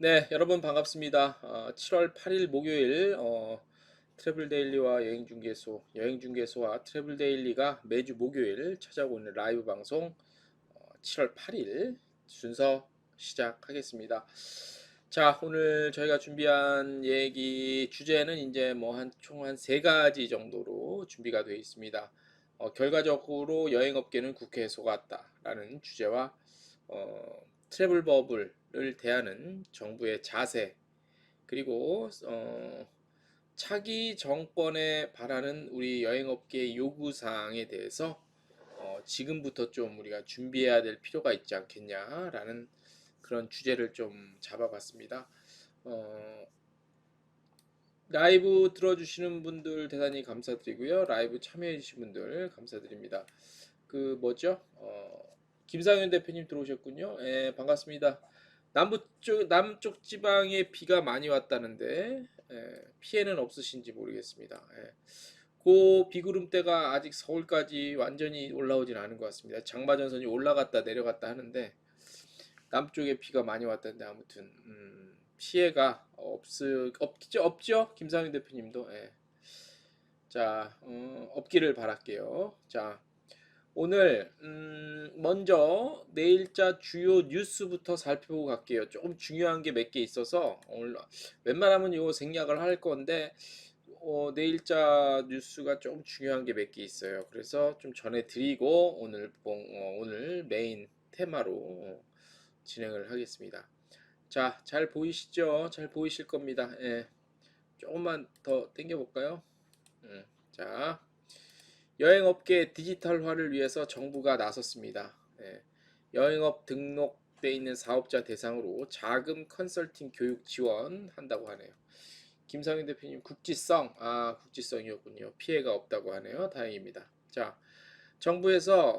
네, 여러분 반갑습니다. 7월 8일 목요일 트래블 데일리와 여행 중개소와 트래블 데일리가 매주 목요일 찾아오고 있는 라이브 방송 7월 8일 순서 시작하겠습니다. 자, 오늘 저희가 준비한 얘기 주제는 이제 뭐 총 한 세 가지 정도로 준비가 되어 있습니다. 결과적으로 여행업계는 국회에 속았다라는 주제와 트래블 버블을 대하는 정부의 자세, 그리고 차기 정권에 바라는 우리 여행업계의 요구사항에 대해서 지금부터 좀 우리가 준비해야 될 필요가 있지 않겠냐라는 그런 주제를 좀 잡아봤습니다. 어, 라이브 들어주시는 분들 대단히 감사드리고요. 라이브 참여해주신 분들 감사드립니다. 그 뭐죠? 김상현 대표님 들어오셨군요. 예, 반갑습니다. 남쪽 지방에 비가 많이 왔다는데 피해는 없으신지 모르겠습니다. 그 비구름대가 아직 서울까지 완전히 올라오진 않은 것 같습니다. 장마전선이 올라갔다 내려갔다 하는데 남쪽에 비가 많이 왔다는데 아무튼 피해가 없죠? 김상윤 대표님도. 예. 자, 없기를 바랄게요. 자, 오늘 먼저 내일자 주요 뉴스부터 살펴보고 갈게요. 조금 중요한 게 몇 개 있어서 오늘 웬만하면 이거 생략을 할 건데 내일자 뉴스가 좀 중요한 게 몇 개 있어요. 그래서 좀 전해드리고 오늘 메인 테마로 진행을 하겠습니다. 자, 잘 보이시죠? 잘 보이실 겁니다. 예. 조금만 더 당겨볼까요? 자, 여행업계 디지털화를 위해서 정부가 나섰습니다. 예. 여행업 등록돼 있는 사업자 대상으로 자금 컨설팅 교육 지원한다고 하네요. 김상윤 대표님 국지성이었군요. 피해가 없다고 하네요. 다행입니다. 자, 정부에서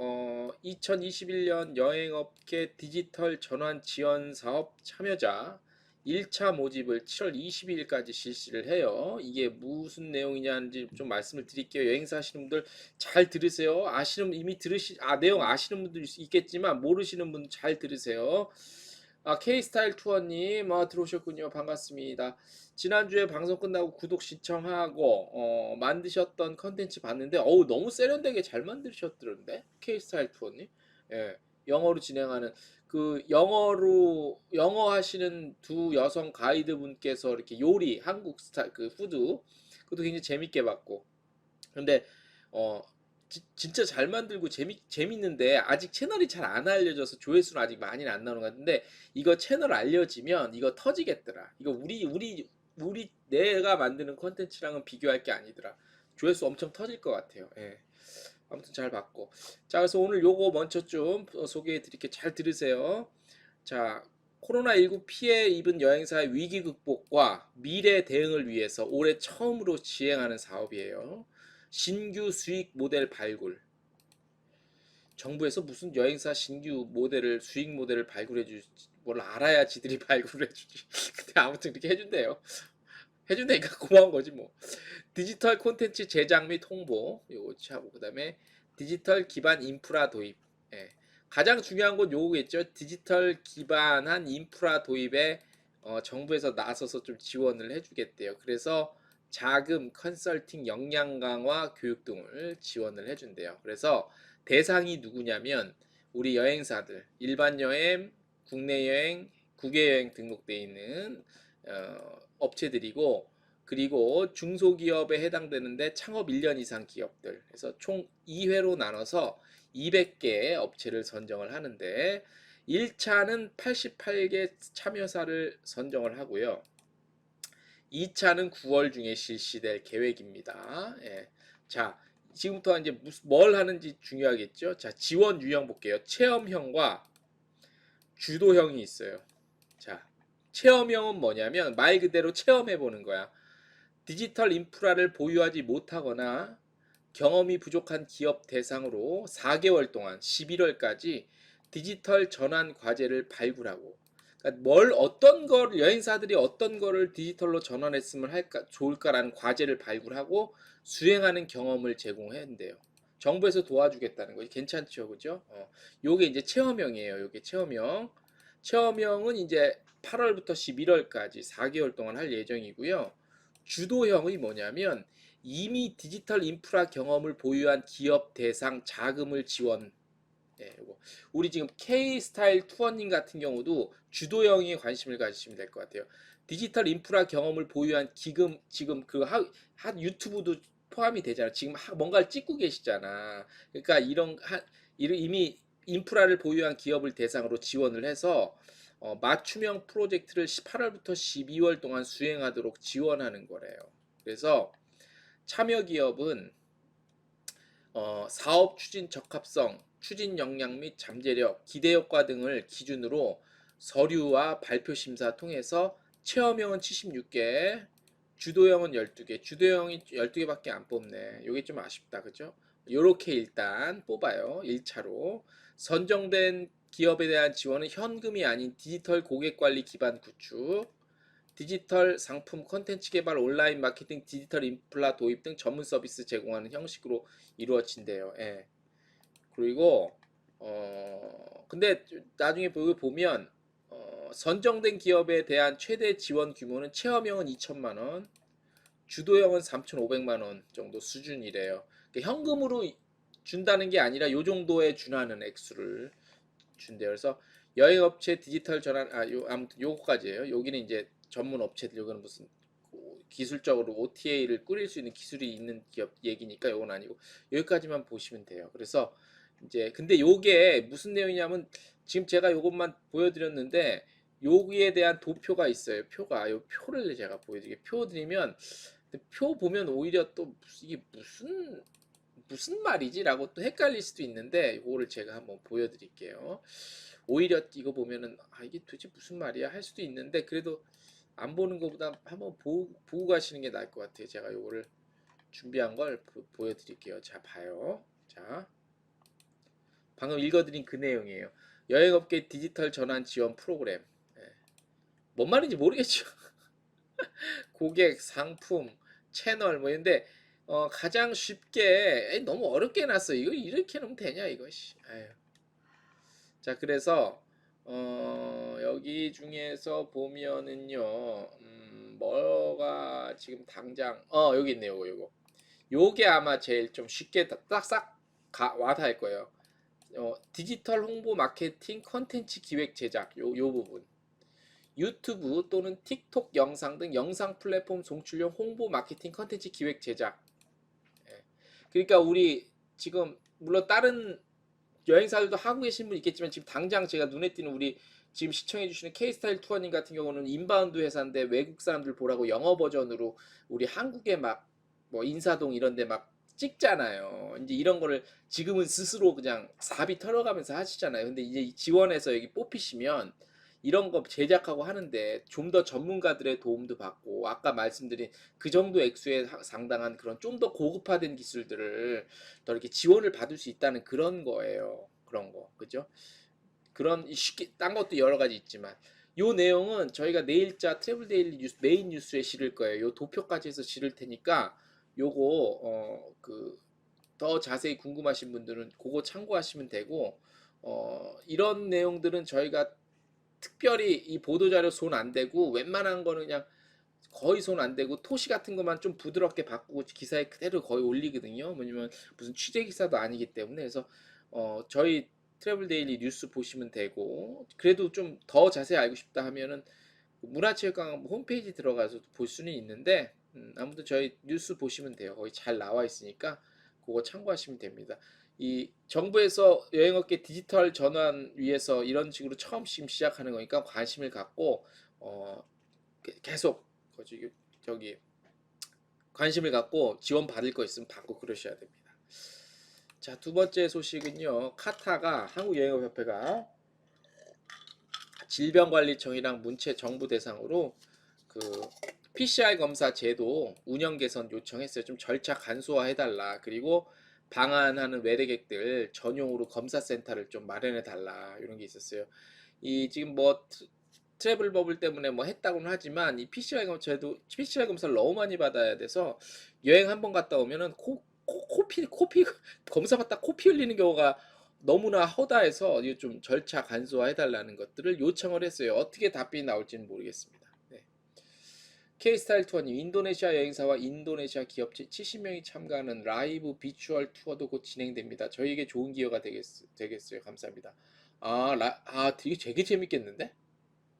2021년 여행업계 디지털 전환 지원 사업 참여자 1차 모집을 7월 22일까지 실시를 해요. 이게 무슨 내용이냐는지 좀 말씀을 드릴게요. 여행사 하시는 분들 잘 들으세요. 내용 아시는 분들 있겠지만 모르시는 분들 잘 들으세요. K스타일 투어님, 들어오셨군요. 반갑습니다. 지난주에 방송 끝나고 구독 신청하고, 만드셨던 컨텐츠 봤는데, 너무 세련되게 잘 만드셨던데? K스타일 투어님? 예, 영어로 진행하는, 영어 하시는 두 여성 가이드 분께서 이렇게 요리, 한국 스타일, 푸드, 그것도 굉장히 재밌게 봤고. 근데, 어, 진짜 잘 만들고 재밌는데 아직 채널이 잘 안 알려져서 조회수는 아직 많이는 안 나오는 것 같은데 이거 채널 알려지면 이거 터지겠더라. 이거 내가 만드는 컨텐츠랑은 비교할 게 아니더라. 조회수 엄청 터질 것 같아요. 예. 아무튼 잘 봤고. 자, 그래서 오늘 요거 먼저 좀 소개해 드릴게요. 잘 들으세요. 자, 코로나19 피해 입은 여행사의 위기 극복과 미래 대응을 위해서 올해 처음으로 시행하는 사업이에요. 신규 수익 모델 발굴. 정부에서 무슨 여행사 신규 수익 모델을 발굴해 주지, 뭘 알아야 지들이 발굴해 주지. 근데 아무튼 이렇게 해준대요. 해준다니까 고마운 거지 뭐. 디지털 콘텐츠 제작 및 홍보, 요거 하고, 그 다음에 디지털 기반 인프라 도입. 예. 가장 중요한 건 요거겠죠. 디지털 기반한 인프라 도입에 정부에서 나서서 좀 지원을 해주겠대요. 그래서 자금, 컨설팅, 역량 강화, 교육 등을 지원을 해준대요. 그래서 대상이 누구냐면 우리 여행사들, 일반 여행, 국내 여행, 국외 여행 등록돼 있는 업체들이고, 그리고 중소기업에 해당되는데 창업 1년 이상 기업들. 그래서 총 2회로 나눠서 200개 업체를 선정을 하는데 1차는 88개 참여사를 선정을 하고요. 2차는 9월 중에 실시될 계획입니다. 예. 자, 지금부터 이제 뭘 하는지 중요하겠죠? 자, 지원 유형 볼게요. 체험형과 주도형이 있어요. 자, 체험형은 뭐냐면 말 그대로 체험해 보는 거야. 디지털 인프라를 보유하지 못하거나 경험이 부족한 기업 대상으로 4개월 동안 11월까지 디지털 전환 과제를 발굴하고, 그러니까 여행사들이 어떤 거를 디지털로 전환했으면 좋을까라는 과제를 발굴하고 수행하는 경험을 제공한대요. 정부에서 도와주겠다는 거지. 괜찮죠, 그죠? 요게 이제 체험형이에요. 요게 체험형. 체험형은 이제 8월부터 11월까지 4개월 동안 할 예정이고요. 주도형이 뭐냐면 이미 디지털 인프라 경험을 보유한 기업 대상 자금을 지원. 예, 요거. 우리 지금 K스타일 투어님 같은 경우도 주도형에 관심을 가지시면 될 것 같아요. 디지털 인프라 경험을 보유한 지금 유튜브도 포함이 되잖아. 지금 뭔가를 찍고 계시잖아. 그러니까 이미 인프라를 보유한 기업을 대상으로 지원을 해서 맞춤형 프로젝트를 8월부터 12월 동안 수행하도록 지원하는 거래요. 그래서 참여 기업은 사업 추진 적합성, 추진 역량 및 잠재력, 기대 효과 등을 기준으로 서류와 발표 심사 통해서 체험형은 76개, 주도형은 12개, 주도형이 12개밖에 안 뽑네. 이게 좀 아쉽다. 그죠? 요렇게 일단 뽑아요. 1차로. 선정된 기업에 대한 지원은 현금이 아닌 디지털 고객관리 기반 구축, 디지털 상품 콘텐츠 개발, 온라인 마케팅, 디지털 인프라 도입 등 전문 서비스 제공하는 형식으로 이루어진대요. 예. 그리고 근데 나중에 보면 선정된 기업에 대한 최대 지원 규모는 체험형은 2천만 원, 주도형은 3,500만 원 정도 수준이래요. 그러니까 현금으로 준다는 게 아니라 요 정도에 준하는 액수를 준대요. 그래서 여행업체 디지털 전환 아무튼 요거까지예요. 여기는 이제 전문 업체들, 여기는 무슨 기술적으로 OTA를 꾸릴 수 있는 기술이 있는 기업 얘기니까 요건 아니고 여기까지만 보시면 돼요. 그래서 이제 근데 요게 무슨 내용이냐면 지금 제가 요것만 보여드렸는데 여기에 대한 도표가 있어요. 표가 요 표를 제가 보여드릴게요. 표 드리면 표 보면 오히려 또 이게 무슨 말이지라고 또 헷갈릴 수도 있는데 이거를 제가 한번 보여드릴게요. 오히려 이거 보면은 이게 도대체 무슨 말이야 할 수도 있는데 그래도 안 보는 것보다 한번 보고 가시는 게 나을 것 같아요. 제가 요거를 준비한 걸 보여드릴게요. 자, 봐요. 자, 방금 읽어드린 그 내용이에요. 여행업계 디지털 전환 지원 프로그램. 예. 뭔 말인지 모르겠죠. 고객, 상품, 채널 뭐 있는데 가장 쉽게 너무 어렵게 해놨어. 이거 이렇게 하면 되냐 이것이. 아유. 자, 그래서 여기 중에서 보면은요, 뭐가 지금 당장 여기 있네요. 요게 아마 제일 좀 쉽게 딱싹 와닿을 거예요. 디지털 홍보 마케팅 컨텐츠 기획 제작 요 부분. 유튜브 또는 틱톡 영상 등 영상 플랫폼 송출용 홍보 마케팅 컨텐츠 기획 제작. 예. 그러니까 우리 지금 물론 다른 여행사들도 하고 계신 분 있겠지만 지금 당장 제가 눈에 띄는 우리 지금 시청해 주시는 K스타일 투어님 같은 경우는 인바운드 회사인데 외국 사람들 보라고 영어 버전으로 우리 한국에 막 뭐 인사동 이런 데 막 찍잖아요. 이제 이런 거를 지금은 스스로 그냥 사비 털어가면서 하시잖아요. 근데 이제 지원해서 여기 뽑히시면 이런 거 제작하고 하는데 좀 더 전문가들의 도움도 받고 아까 말씀드린 그 정도 액수에 상당한 그런 좀 더 고급화된 기술들을 더 이렇게 지원을 받을 수 있다는 그런 거예요. 그런 거. 그죠? 그런 쉽게 딴 것도 여러 가지 있지만 요 내용은 저희가 내일자 트래블 데일리 뉴스 메인 뉴스에 실을 거예요. 요 도표까지 해서 실을 테니까 요거 그 더 자세히 궁금하신 분들은 그거 참고하시면 되고 이런 내용들은 저희가 특별히 이 보도자료 손 안 대고 웬만한 거는 그냥 거의 손 안 대고 토시 같은 것만 좀 부드럽게 바꾸고 기사에 그대로 거의 올리거든요. 왜냐면 무슨 취재 기사도 아니기 때문에. 그래서 저희 트래블 데일리 뉴스 보시면 되고 그래도 좀 더 자세히 알고 싶다 하면은 문화체육관 홈페이지 들어가서 볼 수는 있는데 아무튼 저희 뉴스 보시면 돼요. 거기 잘 나와 있으니까 그거 참고하시면 됩니다. 이 정부에서 여행업계 디지털 전환 위해서 이런 식으로 처음 지금 시작하는 거니까 관심을 갖고 계속 저기 관심을 갖고 지원 받을 거 있으면 받고 그러셔야 됩니다. 자, 두 번째 소식은요. 카타가 한국여행업협회가 질병관리청이랑 문체 정부 대상으로 그 PCR 검사 제도 운영 개선 요청했어요. 좀 절차 간소화 해달라. 그리고 방한하는 외래객들 전용으로 검사센터를 좀 마련해 달라. 이런 게 있었어요. 이 지금 뭐 트래블 버블 때문에 뭐 했다고는 하지만 이 PCR 검사도 PCR 검사를 너무 많이 받아야 돼서 여행 한번 갔다 오면은 코피 검사 받다 코피 흘리는 경우가 너무나 허다해서 이거 좀 절차 간소화해달라는 것들을 요청을 했어요. 어떻게 답변이 나올지는 모르겠습니다. 네. K스타일 투어님, 인도네시아 여행사와 인도네시아 기업체 70명이 참가하는 라이브 비추얼 투어도 곧 진행됩니다. 저희에게 좋은 기회가 되겠어요. 감사합니다. 되게 재밌겠는데?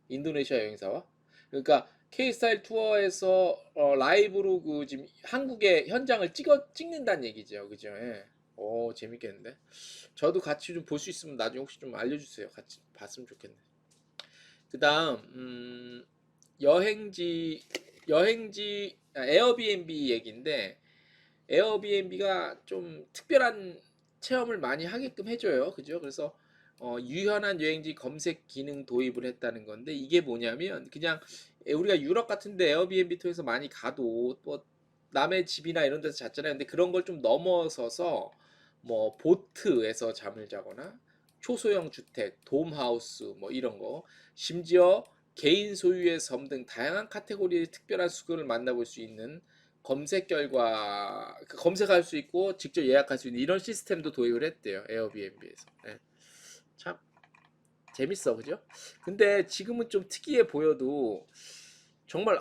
인도네시아 여행사와? 그러니까 K스타일 투어에서 라이브로 그 지금 한국의 현장을 찍는다는 얘기죠. 그죠? 예. 오, 재밌겠는데? 저도 같이 좀 볼 수 있으면 나중에 혹시 좀 알려주세요. 같이 봤으면 좋겠네. 그 다음, 에어비앤비 얘기인데, 에어비앤비가 좀 특별한 체험을 많이 하게끔 해줘요. 그죠? 그래서 유연한 여행지 검색 기능 도입을 했다는 건데, 이게 뭐냐면 그냥 우리가 유럽 같은데 에어비앤비 통해서 많이 가도 또 남의 집이나 이런 데서 잤잖아요. 근데 그런 걸 좀 넘어서서 뭐 보트에서 잠을 자거나 초소형 주택, 돔하우스 뭐 이런 거, 심지어 개인 소유의 섬 등 다양한 카테고리의 특별한 수요를 만나볼 수 있는 검색 결과 검색할 수 있고 직접 예약할 수 있는 이런 시스템도 도입을 했대요. 에어비앤비에서. 네. 참 재밌어, 그죠? 근데 지금은 좀 특이해 보여도 정말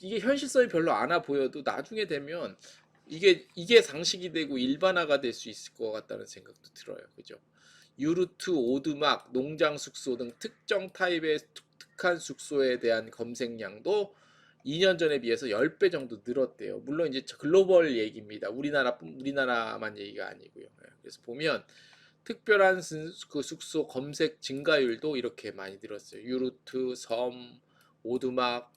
이게 현실성이 별로 안아 보여도 나중에 되면 이게 상식이 되고 일반화가 될 수 있을 것 같다는 생각도 들어요. 그죠? 유르트, 오두막, 농장 숙소 등 특정 타입의 독특한 숙소에 대한 검색량도 2년 전에 비해서 10배 정도 늘었대요. 물론 이제 글로벌 얘기입니다. 우리나라만 얘기가 아니고요. 예, 그래서 보면 특별한 그 숙소 검색 증가율도 이렇게 많이 늘었어요. 유르트, 섬, 오두막,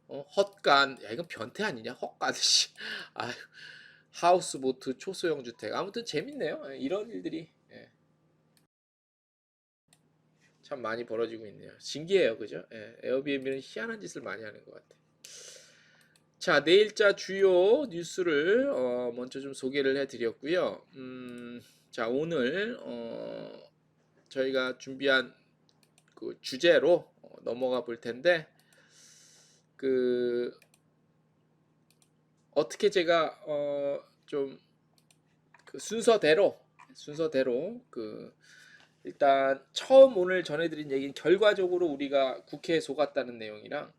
헛간, 야 이건 변태 아니냐? 헛간, 씨. 아, 하우스보트, 초소형 주택. 아무튼 재밌네요. 예, 이런 일들이 참 많이 벌어지고 있네요. 신기해요, 그죠? 에어비앤비는 희한한 짓을 많이 하는 것 같아요. 자, 내일자 주요 뉴스를 먼저 좀 소개를 해드렸고요. 자, 오늘 저희가 준비한 그 주제로 넘어가 볼 텐데, 그 어떻게 제가 좀 그 순서대로 그 일단 처음 오늘 전해드린 얘기는 결과적으로 우리가 국회에 속았다는 내용이랑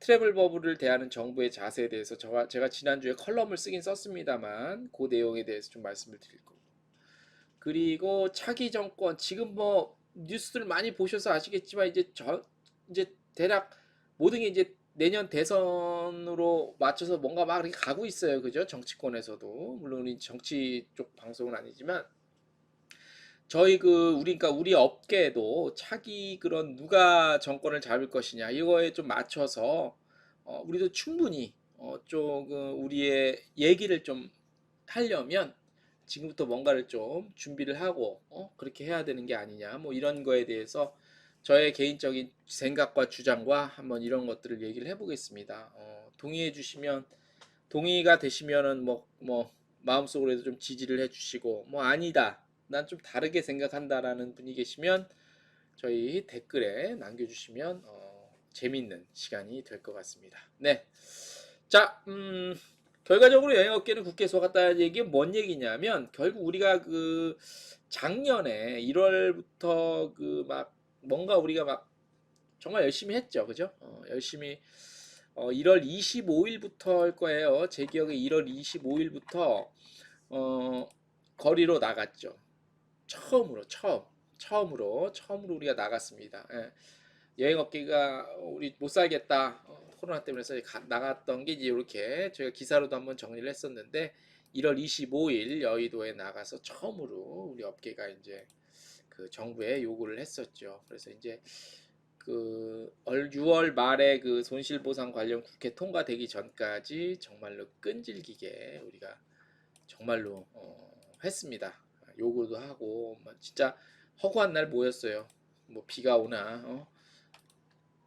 트래블 버블을 대하는 정부의 자세에 대해서 제가 지난주에 컬럼을 쓰긴 썼습니다만 그 내용에 대해서 좀 말씀을 드릴 거고, 그리고 차기 정권 지금 뭐 뉴스들 많이 보셔서 아시겠지만 이제 대략 모든 게 이제 내년 대선으로 맞춰서 뭔가 막 이렇게 가고 있어요. 그죠? 정치권에서도 물론 이 정치 쪽 방송은 아니지만 저희 그러니까 우리 업계에도 차기 그런 누가 정권을 잡을 것이냐 이거에 좀 맞춰서 우리도 충분히 조금 우리의 얘기를 좀 하려면 지금부터 뭔가를 좀 준비를 하고 그렇게 해야 되는 게 아니냐 뭐 이런 거에 대해서 저의 개인적인 생각과 주장과 한번 이런 것들을 얘기를 해보겠습니다. 동의해 주시면 동의가 되시면은 뭐 마음속으로도 좀 지지를 해주시고, 뭐 아니다 난 좀 다르게 생각한다라는 분이 계시면 저희 댓글에 남겨주시면 재밌는 시간이 될 것 같습니다. 네, 자, 결과적으로 여행업계는 국회에 속았다는 얘기 뭔 얘기냐면 결국 우리가 그 작년에 1월부터 그 막 뭔가 우리가 막 정말 열심히 했죠, 그죠? 열심히 1월 25일부터 할 거예요. 제 기억에 1월 25일부터 거리로 나갔죠. 처음으로 우리가 나갔습니다. 예. 여행업계가 우리 못 살겠다 코로나 때문에 해서 나갔던 게 이제 이렇게 저희가 기사로도 한번 정리를 했었는데 1월 25일 여의도에 나가서 처음으로 우리 업계가 이제 그 정부에 요구를 했었죠. 그래서 이제 그 6월 말에 그 손실보상 관련 국회 통과되기 전까지 정말로 끈질기게 우리가 정말로 했습니다. 요구도 하고 진짜 허구한 날 모였어요. 뭐 비가 오나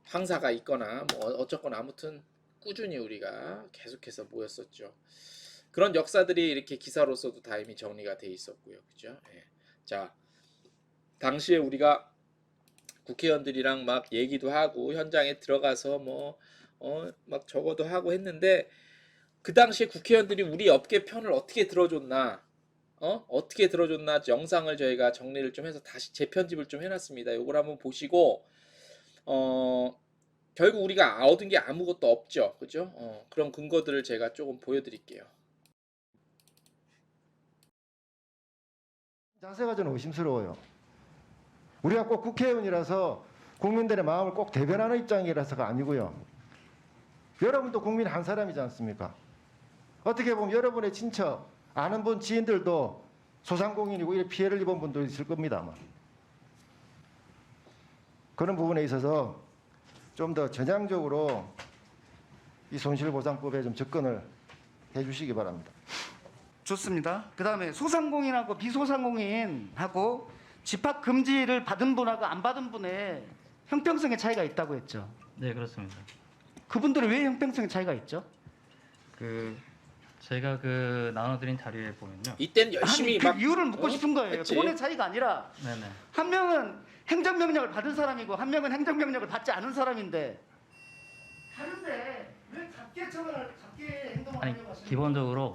황사가 있거나 뭐 어쨌거나 아무튼 꾸준히 우리가 계속해서 모였었죠. 그런 역사들이 이렇게 기사로서도 다 이미 정리가 돼 있었고요. 그죠? 예. 자, 당시에 우리가 국회의원들이랑 막 얘기도 하고 현장에 들어가서 막 적어도 하고 했는데 그 당시에 국회의원들이 우리 업계 편을 어떻게 들어줬나 어떻게 들어줬나 영상을 저희가 정리를 좀 해서 다시 재편집을 좀 해놨습니다. 요걸 한번 보시고 결국 우리가 얻은 게 아무것도 없죠, 그죠? 그런 근거들을 제가 조금 보여드릴게요. 자세가 저는 의심스러워요. 우리가 꼭 국회의원이라서 국민들의 마음을 꼭 대변하는 입장이라서가 아니고요. 여러분도 국민 한 사람이지 않습니까? 어떻게 보면 여러분의 친척, 아는 분, 지인들도 소상공인이고 이 피해를 입은 분도 있을 겁니다. 아마. 그런 부분에 있어서 좀 더 전향적으로 이 손실보상법에 좀 접근을 해주시기 바랍니다. 좋습니다. 그다음에 소상공인하고 비소상공인하고 집합 금지를 받은 분하고 안 받은 분의 형평성의 차이가 있다고 했죠. 네, 그렇습니다. 그분들은 왜 형평성의 차이가 있죠? 제가 나눠드린 자료에 보면요. 이땐 열심히 아니, 그 막 이유를 묻고 싶은 거예요. 했지. 돈의 차이가 아니라 네네. 한 명은 행정명령을 받은 사람이고 한 명은 행정명령을 받지 않은 사람인데 다른데 왜 작게 행동을 아니, 하려고 하시는 기본적으로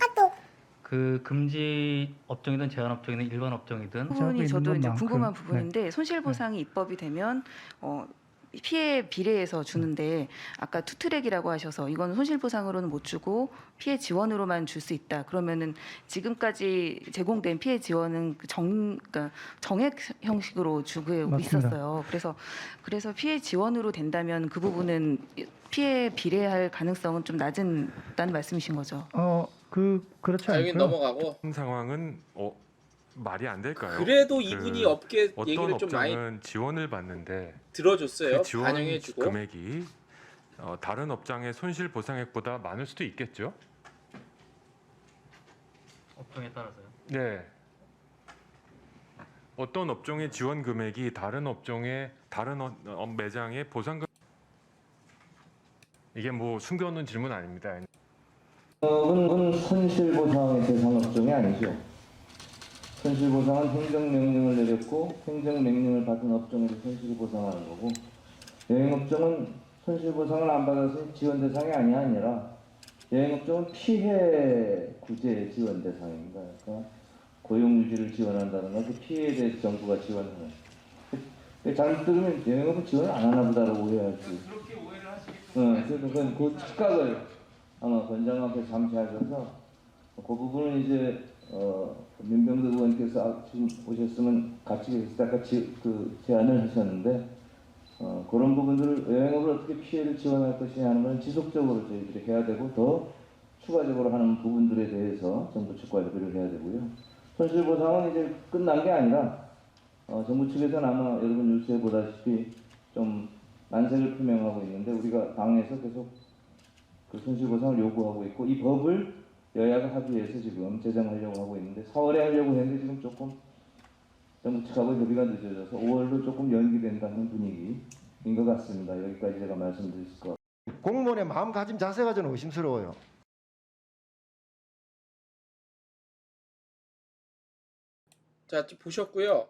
금지 업종이든 제한 업종이든 일반 업종이든 부분이 저도 이제 궁금한 네. 부분인데 손실보상이 입법이 되면 피해 비례해서 주는데 아까 투트랙이라고 하셔서 이건 손실보상으로는 못 주고 피해 지원으로만 줄 수 있다. 그러면은 지금까지 제공된 피해 지원은 그러니까 정액 형식으로 주고 맞습니다. 있었어요. 그래서 피해 지원으로 된다면 그 부분은 피해 비례할 가능성은 좀 낮다는 말씀이신 거죠? 그렇지 여기 않고요. 넘어가고 상황은 말이 안 될까요? 그래도 이분이 업계 어떤 얘기를 좀 많이 업장은 지원을 받는데 들어줬어요. 그 지원 반영해주고. 금액이 다른 업장의 손실 보상액보다 많을 수도 있겠죠? 업종에 따라서요. 네. 어떤 업종의 지원 금액이 다른 업종의 다른 매장의 보상금 이게 뭐 숨겨놓은 질문 아닙니다. 손실보상의 대상 업종이 아니죠. 손실보상은 행정명령을 내렸고 행정명령을 받은 업종에서 손실보상하는 거고 여행업종은 손실보상을 안 받아서 지원 대상이 아니라 여행업종은 피해 구제 지원 대상입니다. 그러니까 고용유지를 지원한다는 건 그 피해에 대해서 정부가 지원하는. 잘못 들으면 여행업은 지원을 안 하나 보다라고 오해하지. 그렇게 오해를 하시기 그래서 그 착각을 아마 권장하게 잠시하셔서 그 부분은 이제 민병대 의원께서 지금 오셨으면 같이 아까 제안을 하셨는데 그런 부분들을 여행업을 어떻게 피해를 지원할 것이냐 하는 건 지속적으로 저희들이 해야 되고 더 추가적으로 하는 부분들에 대해서 정부 측과 협의를 해야 되고요. 손실보상은 이제 끝난 게 아니라 정부 측에서는 아마 여러분 뉴스에 보다시피 좀 난색을 표명하고 있는데 우리가 당에서 계속 그 손실보상을 요구하고 있고 이 법을 여야가 합의해서 지금 제정하려고 하고 있는데 4월에 하려고 했는데 지금 조금 정부 측하고 협의가 늦어져서 5월로 조금 연기된다는 분위기인 것 같습니다. 여기까지 제가 말씀드릴 것 같습니다. 공무원의 마음가짐 자세가 저는 의심스러워요. 자, 좀 보셨고요.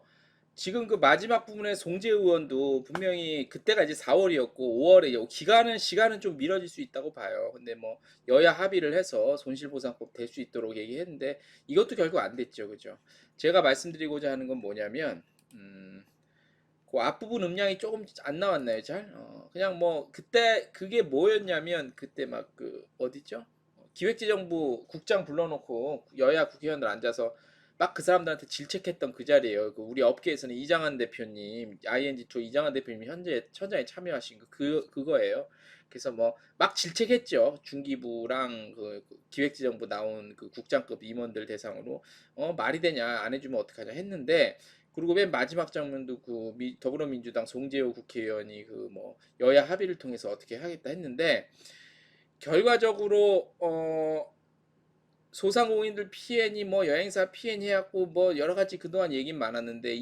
지금 그 마지막 부분에 송재 의원도 분명히 그때가 이제 4월이었고 5월에 시간은 좀 미뤄질 수 있다고 봐요. 근데 뭐 여야 합의를 해서 손실보상법 될 수 있도록 얘기했는데 이것도 결국 안 됐죠, 그죠? 제가 말씀드리고자 하는 건 뭐냐면 그 앞부분 음량이 조금 안 나왔나요, 잘? 그냥 뭐 그때 그게 뭐였냐면 그때 막 그 어디죠? 기획재정부 국장 불러놓고 여야 국회의원들 앉아서 막 그 사람들한테 질책했던 그 자리예요. 그 우리 업계에서는 이장한 대표님, ING2 이장한 대표님이 현재 천장에 참여하신 그거예요. 그래서 뭐 막 질책했죠. 중기부랑 그 기획재정부 나온 그 국장급 임원들 대상으로 말이 되냐 안 해주면 어떡하냐 했는데 그리고 맨 마지막 장면도 그 더불어민주당 송재호 국회의원이 그 뭐 여야 합의를 통해서 어떻게 하겠다 했는데 결과적으로 소상공인들 피해니 뭐 여행사 피해니 해갖고 뭐 여러 가지 그동안 얘기는 많았는데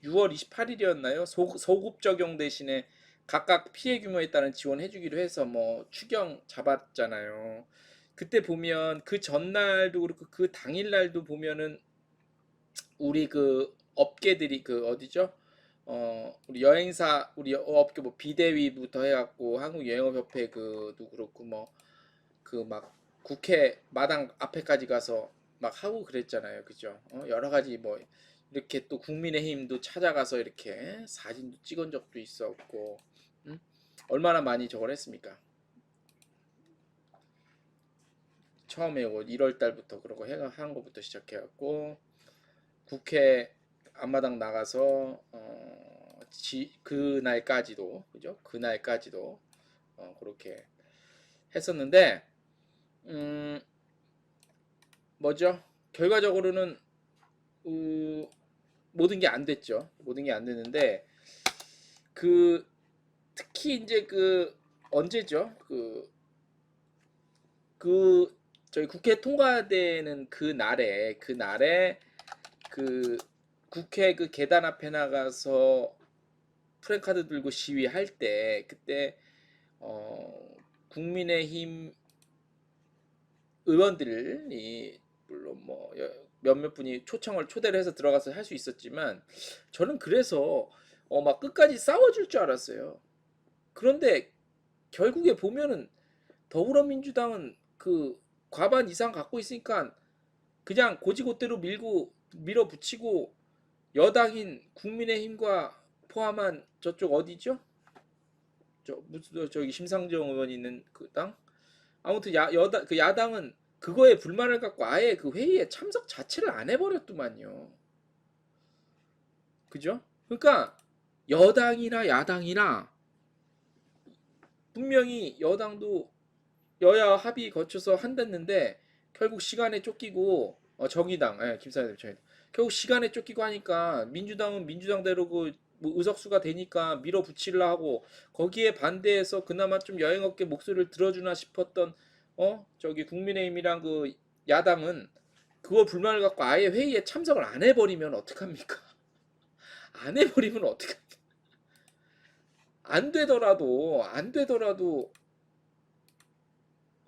6월 28일이었나요? 소급 적용 대신에 각각 피해 규모에 따른 지원해주기로 해서 뭐 추경 잡았잖아요. 그때 보면 그 전날도 그렇고 그 당일날도 보면은 우리 그 업계들이 그 어디죠? 우리 여행사 우리 업계 뭐 비대위부터 해갖고 한국여행업협회 그도 그렇고 뭐 그 막 국회 마당 앞에까지 가서 막 하고 그랬잖아요. 그죠? 여러 가지 뭐 이렇게 또 국민의힘도 찾아가서 이렇게 사진도 찍은 적도 있었고, 음? 얼마나 많이 저걸 했습니까? 처음에 1월 달부터 그러고 한 거부터 시작해갖고 국회 앞마당 나가서 그날까지도 그죠? 그날까지도 그렇게 했었는데 뭐죠? 결과적으로는 모든 게 안 됐죠. 모든 게 안 됐는데 특히 이제 언제죠? 저희 국회 통과되는 그날에 국회 계단 앞에 나가서 프랜카드 들고 시위할 때 그때 국민의힘 의원들이 물론 뭐 몇몇 분이 초대를 해서 들어가서 할 수 있었지만 저는 그래서 막 끝까지 싸워줄 줄 알았어요. 그런데 결국에 보면은 더불어민주당은 과반 이상 갖고 있으니까 그냥 고지고대로 밀어붙이고 여당인 국민의힘과 포함한 저쪽 어디죠? 저기 심상정 의원 있는 그 당? 아무튼 야당은 그거에 불만을 갖고 아예 그 회의에 참석 자체를 안 해버렸더만요. 그죠? 그러니까 여당이나 야당이나 분명히 여당도 여야 합의 거쳐서 한댔는데 결국 시간에 쫓기고 정의당, 김사님 정의당 결국 시간에 쫓기고 하니까 민주당은 민주당대로 뭐 의석수가 되니까 밀어붙이려 하고 거기에 반대해서 그나마 좀 여행업계 목소리를 들어주나 싶었던 저기 국민의힘이랑 야당은 그거 불만을 갖고 아예 회의에 참석을 안 해버리면 어떡합니까? 안 해버리면 어떡합니까? 안 되더라도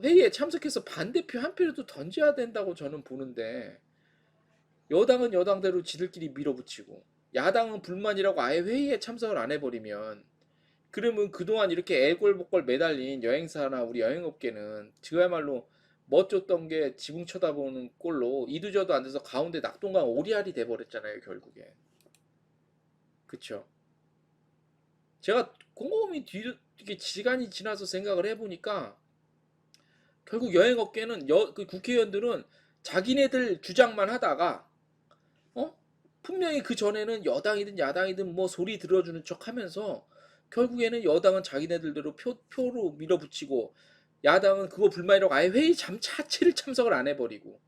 회의에 참석해서 반대표 한 표라도 던져야 된다고 저는 보는데 여당은 여당대로 지들끼리 밀어붙이고 야당은 불만이라고 아예 회의에 참석을 안 해버리면 그러면 그동안 이렇게 애골복골 매달린 여행사나 우리 여행업계는 그야말로 멋졌던 게 지붕 쳐다보는 꼴로 이도저도 안 돼서 가운데 낙동강 오리알이 돼버렸잖아요 결국에. 그쵸? 제가 곰곰이 이렇게 시간이 지나서 생각을 해보니까 결국 여행업계는 국회의원들은 자기네들 주장만 하다가 분명히 그 전에는 여당이든 야당이든 뭐 소리 들어주는 척하면서 결국에는 여당은 자기네들대로 표로 밀어붙이고 야당은 그거 불만이라고 아예 회의 자체를 참석을 안 해버리고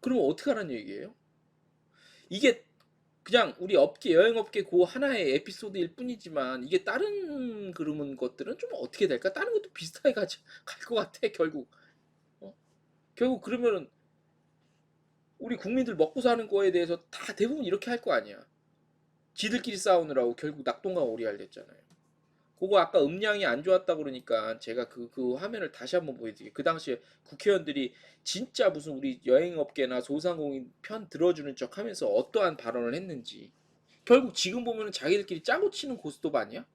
그러면 어떻게 하라는 얘기예요? 이게 그냥 우리 여행업계 그 하나의 에피소드일 뿐이지만 이게 다른 그러면 것들은 좀 어떻게 될까? 다른 것도 비슷하게 갈 것 같아 결국. 결국 그러면은 우리 국민들 먹고 사는 거에 대해서 다 대부분 이렇게 할 거 아니야. 지들끼리 싸우느라고 결국 낙동강 오리알 됐잖아요. 그거 아까 음량이 안 좋았다 그러니까 제가 그 화면을 다시 한번 보여드릴게요. 그 당시에 국회의원들이 진짜 무슨 우리 여행업계나 소상공인 편 들어주는 척 하면서 어떠한 발언을 했는지. 결국 지금 보면은 자기들끼리 짜고 치는 고스톱 아니야?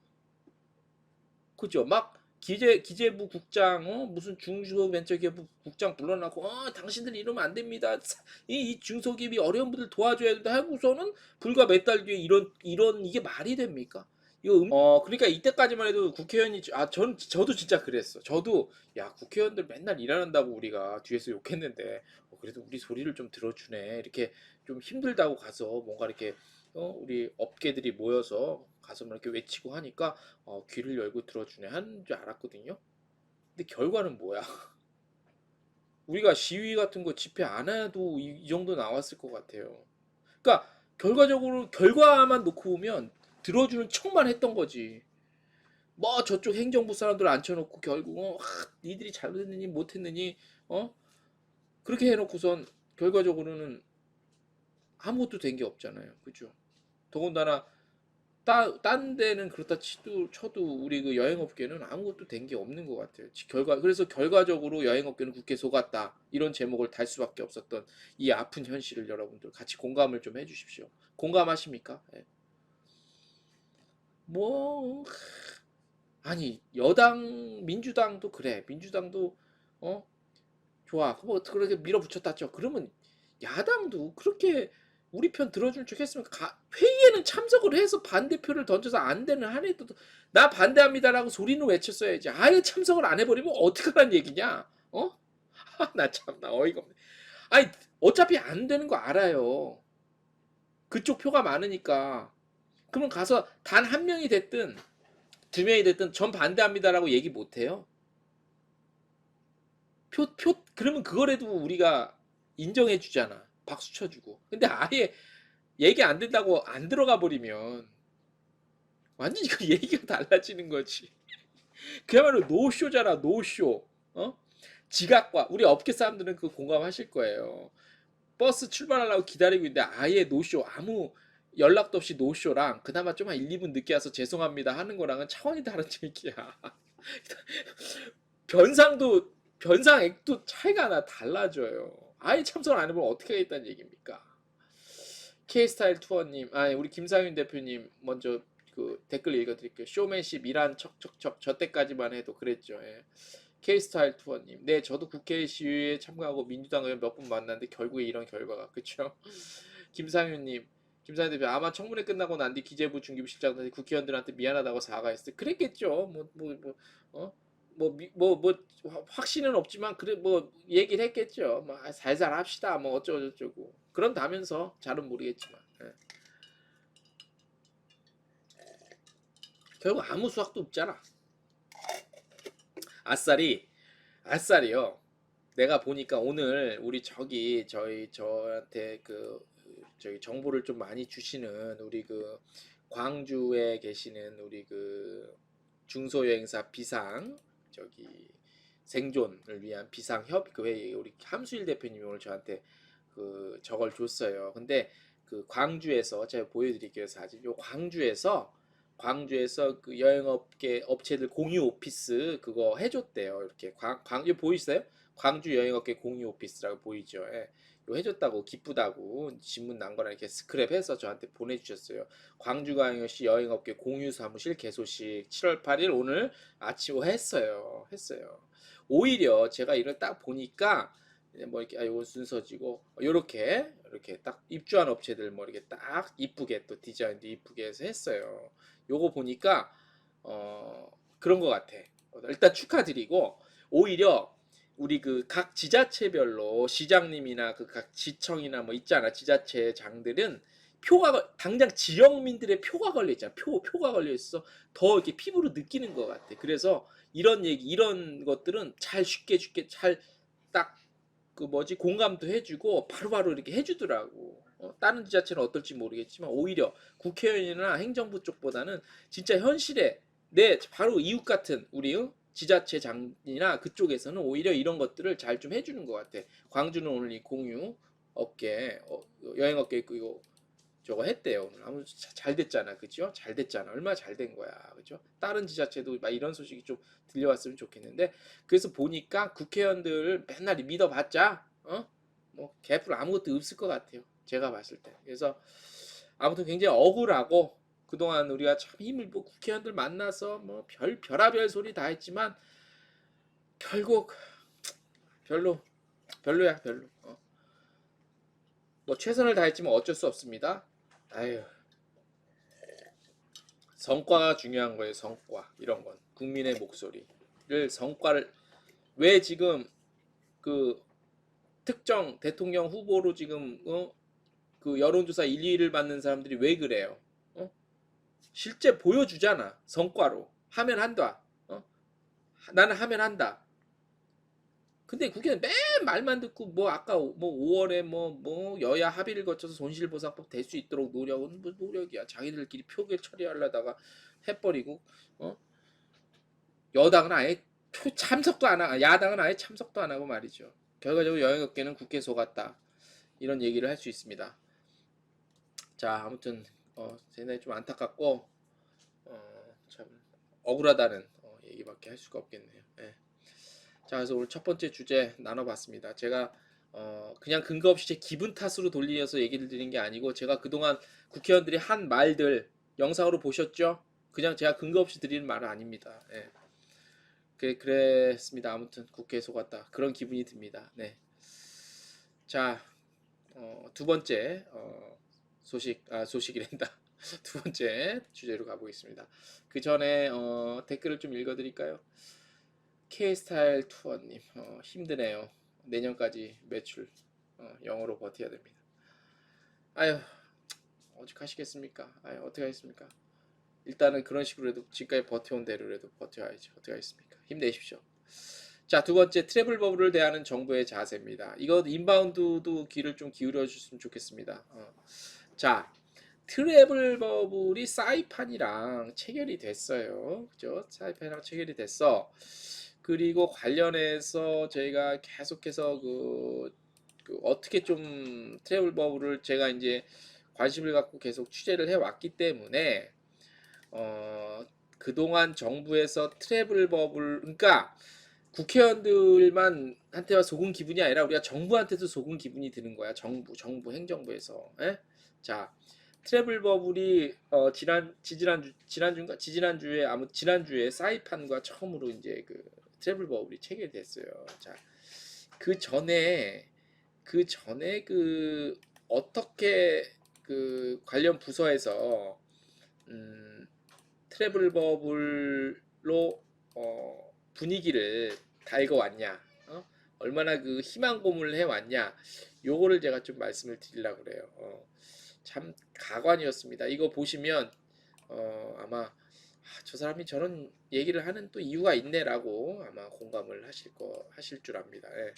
그죠? 막 기재부 국장, 무슨 중소벤처기업 국장 불러놓고, 당신들 이러면 안 됩니다. 이 중소기업이 어려운 분들 도와줘야 된다 하고서는 불과 몇 달 뒤에 이런 이게 말이 됩니까? 그러니까 이때까지만 해도 국회의원이 저도 진짜 그랬어. 저도 야 국회의원들 맨날 일하는다고 우리가 뒤에서 욕했는데 그래도 우리 소리를 좀 들어주네. 이렇게 좀 힘들다고 가서 뭔가 이렇게 우리 업계들이 모여서 가서 막 이렇게 외치고 하니까 귀를 열고 들어주네 하는 줄 알았거든요. 근데 결과는 뭐야? 우리가 시위 같은 거 집회 안 해도 이 정도 나왔을 것 같아요. 그러니까 결과적으로 결과만 놓고 보면 들어주는 척만 했던 거지. 뭐 저쪽 행정부 사람들 앉혀놓고 결국 니들이 잘못했느니 못했느니 그렇게 해놓고선 결과적으로는 아무것도 된 게 없잖아요. 그죠? 더군다나 딴 데는 그렇다 쳐도 우리 그 여행업계는 아무것도 된 게 없는 것 같아요. 그래서 결과적으로 여행업계는 국회에 속았다. 이런 제목을 달 수밖에 없었던 이 아픈 현실을 여러분들 같이 공감을 좀 해주십시오. 공감하십니까? 네. 아니 민주당도 그래. 민주당도 좋아. 뭐 그렇게 밀어붙였다죠. 그러면 야당도 그렇게 우리 편 들어준 척 했으면 회의에는 참석을 해서 반대표를 던져서 안 되는 한에도 나 반대합니다라고 소리는 외쳤어야지. 아예 참석을 안 해버리면 어떡하란 얘기냐? 어? 나 참나 어이가 없네. 아니 어차피 안 되는 거 알아요. 그쪽 표가 많으니까. 그러면 가서 단 한 명이 됐든 두 명이 됐든 전 반대합니다라고 얘기 못 해요. 그러면 그거라도 우리가 인정해 주잖아. 박수 쳐주고. 근데 아예 얘기 안 된다고 안 들어가 버리면 완전히 그 얘기가 달라지는 거지. 그야말로 노쇼잖아, 노쇼. 어? 지각과 우리 업계 사람들은 그 공감하실 거예요. 버스 출발하려고 기다리고 있는데 아예 노쇼, 아무 연락도 없이 노쇼랑 그나마 좀 한 1, 2분 늦게 와서 죄송합니다 하는 거랑은 차원이 다른 얘기야. 변상액도 차이가 나 달라져요. 아예 참석을 안 해보면 어떻게 하겠다는 얘기입니까? K스타일 투어님, 우리 김상윤 대표님 먼저 그 댓글 읽어드릴게요. 쇼맨십 이란 척척척 저 때까지만 해도 그랬죠. 예. K스타일 투어님, 네 저도 국회 시위에 참가하고 민주당 의원 몇 분 만났는데 결국에 이런 결과가 그렇죠. 김상윤님, 김상윤 대표 아마 청문회 끝나고 난 뒤 기재부 중기부실장들이 국회의원들한테 미안하다고 사과했을 때 그랬겠죠. 확신은 없지만 그래 뭐 얘기를 했겠죠. 뭐 살살 합시다. 뭐 어쩌고 저쩌고. 그런다면서 잘은 모르겠지만. 예. 결국 아무 수확도 없잖아. 아싸리요. 내가 보니까 오늘 우리 저한테 저기 정보를 좀 많이 주시는 우리 그 광주에 계시는 우리 그 중소여행사 비상 저기 생존을 위한 비상협 그 회의 우리 함수일 대표님이 오늘 저한테 그 저걸 줬어요. 근데 그 광주에서 제가 보여드릴게요 사진. 요 광주에서 그 여행업계 업체들 공유 오피스 그거 해줬대요. 이렇게 이거 보이세요? 광주 여행업계 공유 오피스라고 보이죠? 예. 이거 해줬다고 기쁘다고 신문 난 거랑 이렇게 스크랩해서 저한테 보내주셨어요. 광주광역시 여행업계 공유 사무실 개소식 7월 8일 오늘 아침 했어요. 오히려 제가 이걸 딱 보니까 뭐 이렇게 요거 순서지고 요렇게 딱 입주한 업체들 뭐 이렇게 딱 이쁘게 또 디자인도 이쁘게 해서 했어요. 요거 보니까 그런 것 같아. 일단 축하드리고 오히려 우리 그 각 지자체별로 시장님이나 그 각 지청이나 뭐 있잖아 지자체장들은 표가 당장 지역민들의 표가 걸려 있잖아. 표가 걸려 있어. 더 이렇게 피부로 느끼는 것 같아. 그래서 이런 것들은 쉽게 잘 딱 그 공감도 해주고 바로바로 이렇게 해주더라고. 다른 지자체는 어떨지 모르겠지만 오히려 국회의원이나 행정부 쪽보다는 진짜 현실에 내 바로 이웃 같은 우리 지자체장이나 그쪽에서는 오히려 이런 것들을 잘 좀 해주는 것 같아. 광주는 오늘 이 공유 업계 여행업계 이거 저거 했대요. 오늘 아무 잘 됐잖아, 그죠? 잘 됐잖아. 얼마나 잘 된 거야, 그죠? 다른 지자체도 막 이런 소식이 좀 들려왔으면 좋겠는데 그래서 보니까 국회의원들 맨날 믿어봤자 뭐 개뿔 아무것도 없을 것 같아요. 제가 봤을 때. 그래서 아무튼 굉장히 억울하고 그동안 우리가 참 힘을 뭐 국회의원들 만나서 뭐 별의별 소리 다 했지만 결국 별로야. 뭐 최선을 다했지만 어쩔 수 없습니다. 아유, 성과가 중요한 거예요. 성과 이런 건 국민의 목소리를 성과를 왜 지금 그 특정 대통령 후보로 지금 그 여론조사 1, 2위를 받는 사람들이 왜 그래요? 실제 보여주잖아. 성과로 하면 한다. 나는 하면 한다. 근데 국회는 맨 말만 듣고 뭐 아까 뭐 5월에 뭐 여야 합의를 거쳐서 손실보상법 될 수 있도록 노력은 뭐 노력이야. 자기들끼리 표결 처리하려다가 해버리고 여당은 아예 참석도 안 하고 야당은 아예 참석도 안 하고 말이죠. 결과적으로 여행업계는 국회에 속았다. 이런 얘기를 할 수 있습니다. 자 아무튼 대단히 좀 안타깝고 참 억울하다는 얘기밖에 할 수가 없겠네요. 예. 자 그래서 오늘 첫 번째 주제 나눠봤습니다. 제가 그냥 근거 없이 제 기분 탓으로 돌리려서 얘기를 드린 게 아니고 제가 그동안 국회의원들이 한 말들 영상으로 보셨죠? 그냥 제가 근거 없이 드리는 말은 아닙니다. 예. 그랬습니다. 아무튼 국회에 속았다. 그런 기분이 듭니다. 네. 자, 두 번째 소식이란다. 두 번째 주제로 가보겠습니다. 그 전에 댓글을 좀 읽어드릴까요? K스타일 투어님 힘드네요. 내년까지 매출 영어로 버텨야 됩니다. 아유 오죽하시겠습니까? 아유 어떻게 하겠습니까? 일단은 그런 식으로라도 지금까지 버텨온 대로라도 버텨야지. 어떻게 하겠습니까? 힘내십시오. 자, 두 번째 트래블 버블을 대하는 정부의 자세입니다. 이거 인바운드도 귀를 좀 기울여 주셨으면 좋겠습니다. 자, 트래블 버블이 사이판이랑 체결이 됐어요. 그죠? 사이판이랑 체결이 됐어. 그리고 관련해서 저희가 계속해서 그 어떻게 좀 트래블 버블을 제가 이제 관심을 갖고 계속 취재를 해왔기 때문에 그동안 정부에서 트래블 버블 그러니까 국회의원들만 한테만 속은 기분이 아니라 우리가 정부한테도 속은 기분이 드는 거야. 정부 행정부에서. 에? 자, 트래블 버블이 지지난주에 아무 지난주에 사이판과 처음으로 이제 그 트래블 버블이 체결됐어요. 자, 그 전에 그 어떻게 그 관련 부서에서 트래블 버블로 분위기를 달궈왔냐, 얼마나 그 희망 고문을 해왔냐, 요거를 제가 좀 말씀을 드리려고 그래요. 참 가관이었습니다. 이거 보시면 아마 저 사람이 저런 얘기를 하는 또 이유가 있네라고 아마 공감을 하실 줄 압니다. 예.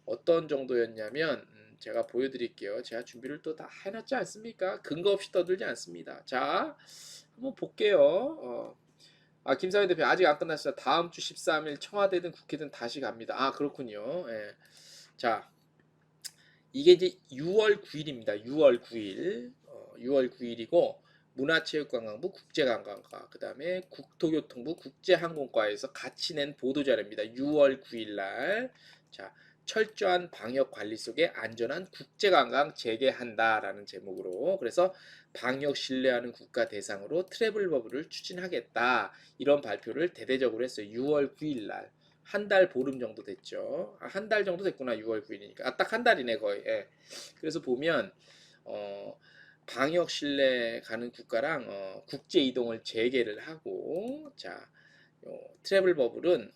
어떤 정도였냐면 제가 보여드릴게요. 제가 준비를 또 다 해놨지 않습니까? 근거 없이 떠들지 않습니다. 자, 한번 볼게요. 김상현 대표 아직 안 끝났어요. 다음 주 13일 청와대든 국회든 다시 갑니다. 그렇군요. 예. 자, 이게 이제 6월 9일입니다. 6월 9일. 6월 9일이고 문화체육관광부 국제관광과 그 다음에 국토교통부 국제항공과에서 같이 낸 보도자료입니다. 6월 9일 날. 자, 철저한 방역 관리 속에 안전한 국제관광 재개한다라는 제목으로, 그래서 방역 신뢰하는 국가 대상으로 트래블 버블을 추진하겠다, 이런 발표를 대대적으로 했어요. 6월 9일 날. 한 달 보름 정도 됐죠. 한 달 정도 됐구나. 6월 9일이니까. 딱 한 달이네 거의. 예. 그래서 보면 방역 신뢰 가는 국가랑 국제 이동을 재개를 하고, 자, 트래블 버블은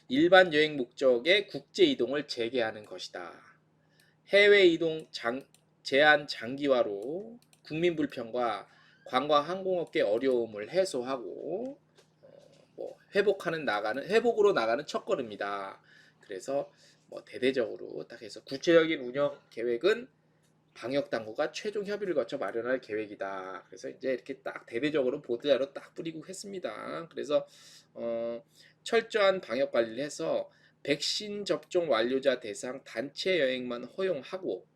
일반 여행 목적의 국제 이동을 재개하는 것이다. 해외 이동 제한 장기화로 국민 불편과 관광 항공업계 어려움을 해소하고 회복으로 나가는 첫걸음이다. 그래서 대대적으로 딱 해서 구체적인 운영 계획은 방역 당국과 최종 협의를 거쳐 마련할 계획이다. 그래서 이제 이렇게 딱 대대적으로 보도자료 딱 뿌리고 했습니다. 그래서 철저한 방역 관리를 해서 백신 접종 완료자 대상 단체 여행만 허용하고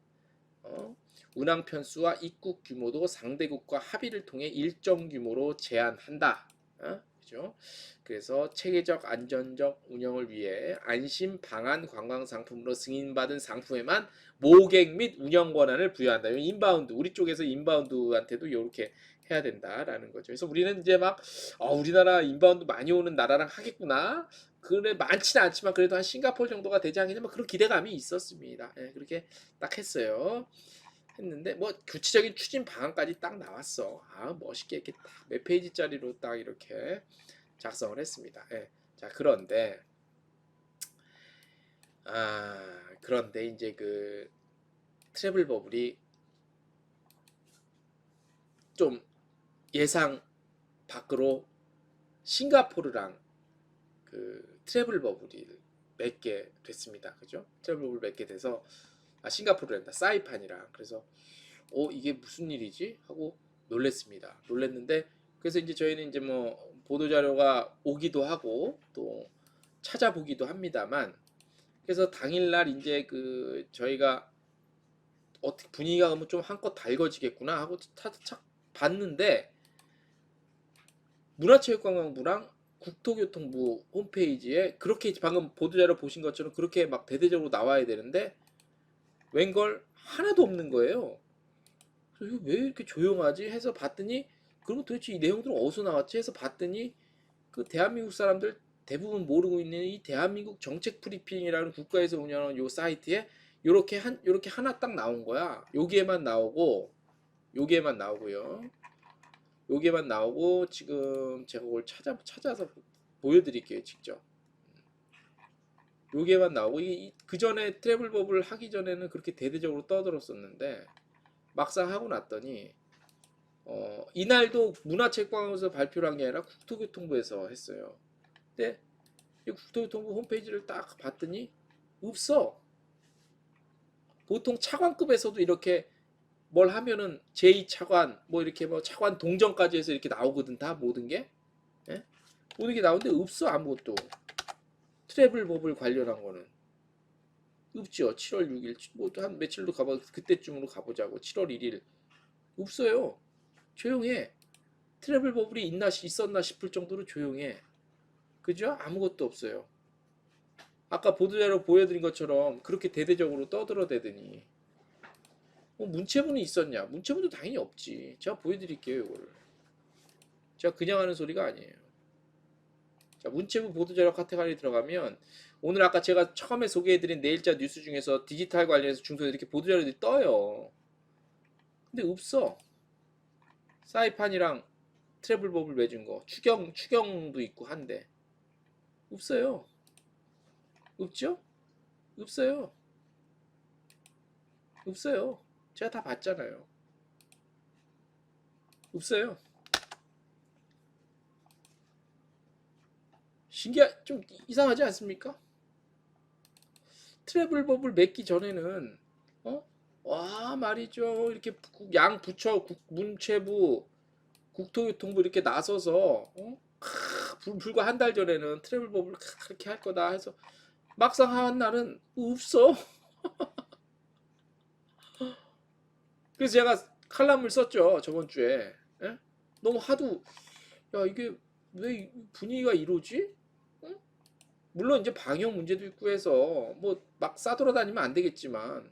운항 편수와 입국 규모도 상대국과 합의를 통해 일정 규모로 제한한다. 그죠? 그래서 체계적 안전적 운영을 위해 안심 방한 관광 상품으로 승인받은 상품에만 모객 및 운영 권한을 부여한다. 인바운드, 우리 쪽에서 인바운드한테도 이렇게 해야 된다라는 거죠. 그래서 우리는 이제 막 우리나라 인바운드 많이 오는 나라랑 하겠구나. 그래 많지는 않지만 그래도 한 싱가포르 정도가 되지 않겠냐, 그런 기대감이 있었습니다. 예, 그렇게 딱 했어요. 했는데 구체적인 추진 방안까지 딱 나왔어. 멋있게 이렇게 딱 몇 페이지짜리로 딱 이렇게 작성을 했습니다. 예. 자, 그런데 이제 그 트래블 버블이 좀 예상 밖으로 싱가포르랑 그 트래블 버블이 맺게 됐습니다. 그죠? 트래블 버블 맺게 돼서 싱가포르란다. 사이판이랑. 그래서 이게 무슨 일이지? 하고 놀랬습니다. 놀랬는데 그래서 이제 저희는 이제 보도 자료가 오기도 하고 또 찾아보기도 합니다만, 그래서 당일날 이제 그 저희가 어떻게 분위기가 좀 한껏 달궈지겠구나 하고 착 봤는데 문화체육관광부랑 국토교통부 홈페이지에 그렇게 방금 보도자료 보신 것처럼 그렇게 막 대대적으로 나와야 되는데 웬걸 하나도 없는 거예요. 그래서 왜 이렇게 조용하지 해서 봤더니, 그럼 도대체 이 내용들은 어디서 나왔지 해서 봤더니 그 대한민국 사람들 대부분 모르고 있는 이 대한민국 정책 브리핑이라는 국가에서 운영하는 요 사이트에 요렇게 하나 딱 나온 거야. 여기에만 나오고요. 여기에만 나오고 지금 제가 그걸 찾아서 보여드릴게요. 직접. 여기에만 나오고 그 전에 트래블 버블 하기 전에는 그렇게 대대적으로 떠들었었는데 막상 하고 났더니 이날도 문화체육관에서 발표를 한 게 아니라 국토교통부에서 했어요. 근데 이 국토교통부 홈페이지를 딱 봤더니 없어. 보통 차관급에서도 이렇게 뭘 하면은 제2차관 뭐 이렇게 뭐 차관 동정까지 해서 이렇게 나오거든. 다 모든 게. 예? 모든 게 나오는데 없어. 아무것도. 트래블 버블 관련한 거는 없죠. 7월 6일 뭐 한 며칠도 가봐 그때쯤으로 가보자고. 7월 1일 없어요. 조용해. 트래블 버블이 있었나 싶을 정도로 조용해. 그죠? 아무것도 없어요. 아까 보도자료 보여드린 것처럼 그렇게 대대적으로 떠들어대더니 문체부는 있었냐? 문체부도 당연히 없지. 제가 보여드릴게요. 이거를. 제가 그냥 하는 소리가 아니에요. 자, 문체부 보도자료 카테고리 들어가면 오늘 아까 제가 처음에 소개해드린 내일자 뉴스 중에서 디지털 관련해서 중소에 이렇게 보도자료들이 떠요. 근데 없어. 사이판이랑 트래블 버블 맺은 거 추경도 있고 한데 없어요. 없죠? 없어요. 없어요. 제가 다 봤잖아요. 없어요. 좀 이상하지 않습니까? 트래블 버블 맺기 전에는 와 말이죠. 이렇게 양 부처 문체부 국토교통부 이렇게 나서서 불과 한 달 전에는 트래블 버블 그렇게 할 거다 해서 막상 한 날은 없어. 그래서 제가 칼럼을 썼죠. 저번 주에. 예? 너무 하도 야 이게 왜 분위기가 이러지? 응? 물론 이제 방역 문제도 있고 해서 뭐 막 싸돌아다니면 안 되겠지만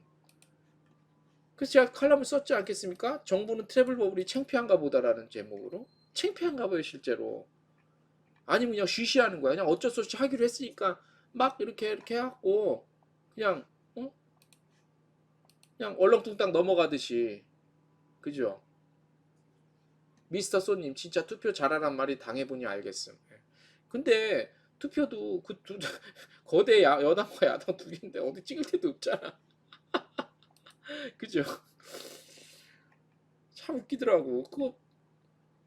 그래서 제가 칼럼을 썼지 않겠습니까? 정부는 트래블 버블이 창피한가 보다라는 제목으로. 창피한가 봐요 실제로. 아니면 그냥 쉬쉬하는 거야. 그냥 어쩔 수 없이 하기로 했으니까 막 이렇게 해갖고 그냥 그냥 얼렁뚱땅 넘어가듯이. 그죠? 미스터 손님 진짜 투표 잘하란 말이 당해보니 알겠음. 근데 투표도 거대 여당과 야당 두 개인데 어디 찍을 데도 없잖아. 그죠? 참 웃기더라고. 그거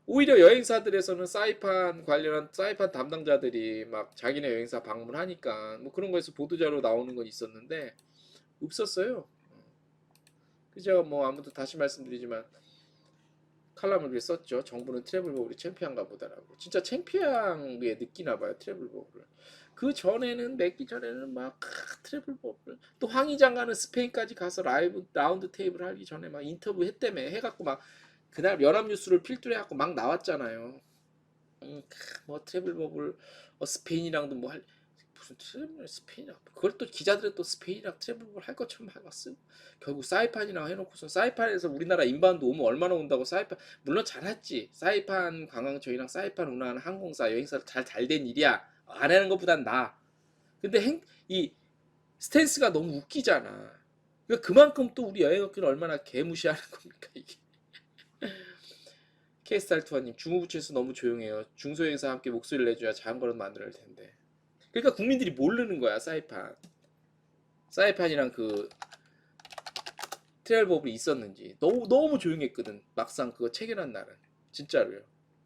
오히려 여행사들에서는 사이판 관련한 사이판 담당자들이 막 자기네 여행사 방문하니까 뭐 그런 거에서 보도자료 나오는 건 있었는데 없었어요. 그래서 제가 뭐 아무튼 다시 말씀드리지만 칼럼을 위해 썼죠. 정부는 트래블 버블이 창피한가 보다라고. 진짜 창피한 게 느끼나 봐요. 트래블 버블을. 그 전에는 맺기 전에는 막 트래블 버블. 또 황희 장관은 스페인까지 가서 라운드 테이블 하기 전에 막 인터뷰 했다며 해갖고 막 그날 연합뉴스를 필두로 해갖고 막 나왔잖아요. 뭐 트래블 버블 스페인이랑도 뭐 할 무슨 트래블 스페인이랑 그걸 또 기자들은 또 스페인이랑 트래블 버블 할 것처럼 막 쓰고 결국 사이판이랑 해놓고서 사이판에서 우리나라 인바운드 오면 얼마나 온다고 사이판 물론 잘했지. 사이판 관광 저희랑 사이판 운항하는 항공사 여행사 잘 된 일이야. 안 하는 것보단 나아. 근데 이 스탠스가 너무 웃기잖아. 그러니까 그만큼 또 우리 여행업계를 얼마나 개무시하는 겁니까 이게. KSR 투어님 중후부처에서 너무 조용해요. 중소여행사 함께 목소리를 내줘야 자연걸음 만들어낼 텐데. 그러니까 국민들이 모르는 거야. 사이판이랑 그 트래블 버블이 있었는지 너무 조용했거든. 막상 그거 체결한 날은 진짜로요.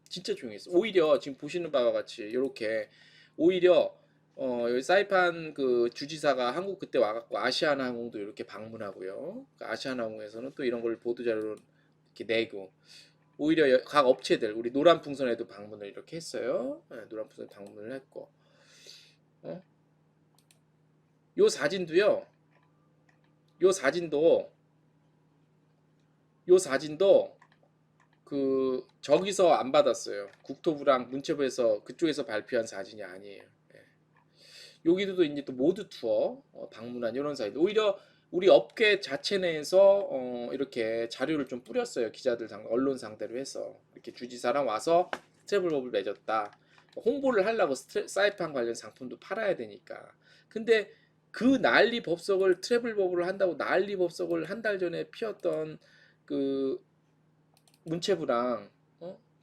진짜 조용했어. 오히려 지금 보시는 바와 같이 이렇게 오히려 여기 사이판 그 주지사가 한국 그때 와갖고 아시아나항공도 이렇게 방문하고요. 그 아시아나항공에서는 또 이런 걸 보도자료로 이렇게 내고 오히려 각 업체들 우리 노란풍선에도 방문을 이렇게 했어요. 네, 노란풍선에 방문을 했고 요 사진도 그 저기서 안 받았어요. 국토부랑 문체부에서 그쪽에서 발표한 사진이 아니에요. 예. 여기도 이제 또 모두 투어 방문한 이런 사진. 오히려 우리 업계 자체 내에서 이렇게 자료를 좀 뿌렸어요. 기자들 언론 상대로 해서 이렇게 주지사랑 와서 트래블 버블 맺었다. 홍보를 하려고 사이판 관련 상품도 팔아야 되니까. 근데 그 난리 법석을 트래블 버블을 한다고 난리 법석을 한 달 전에 피웠던 그 문체부랑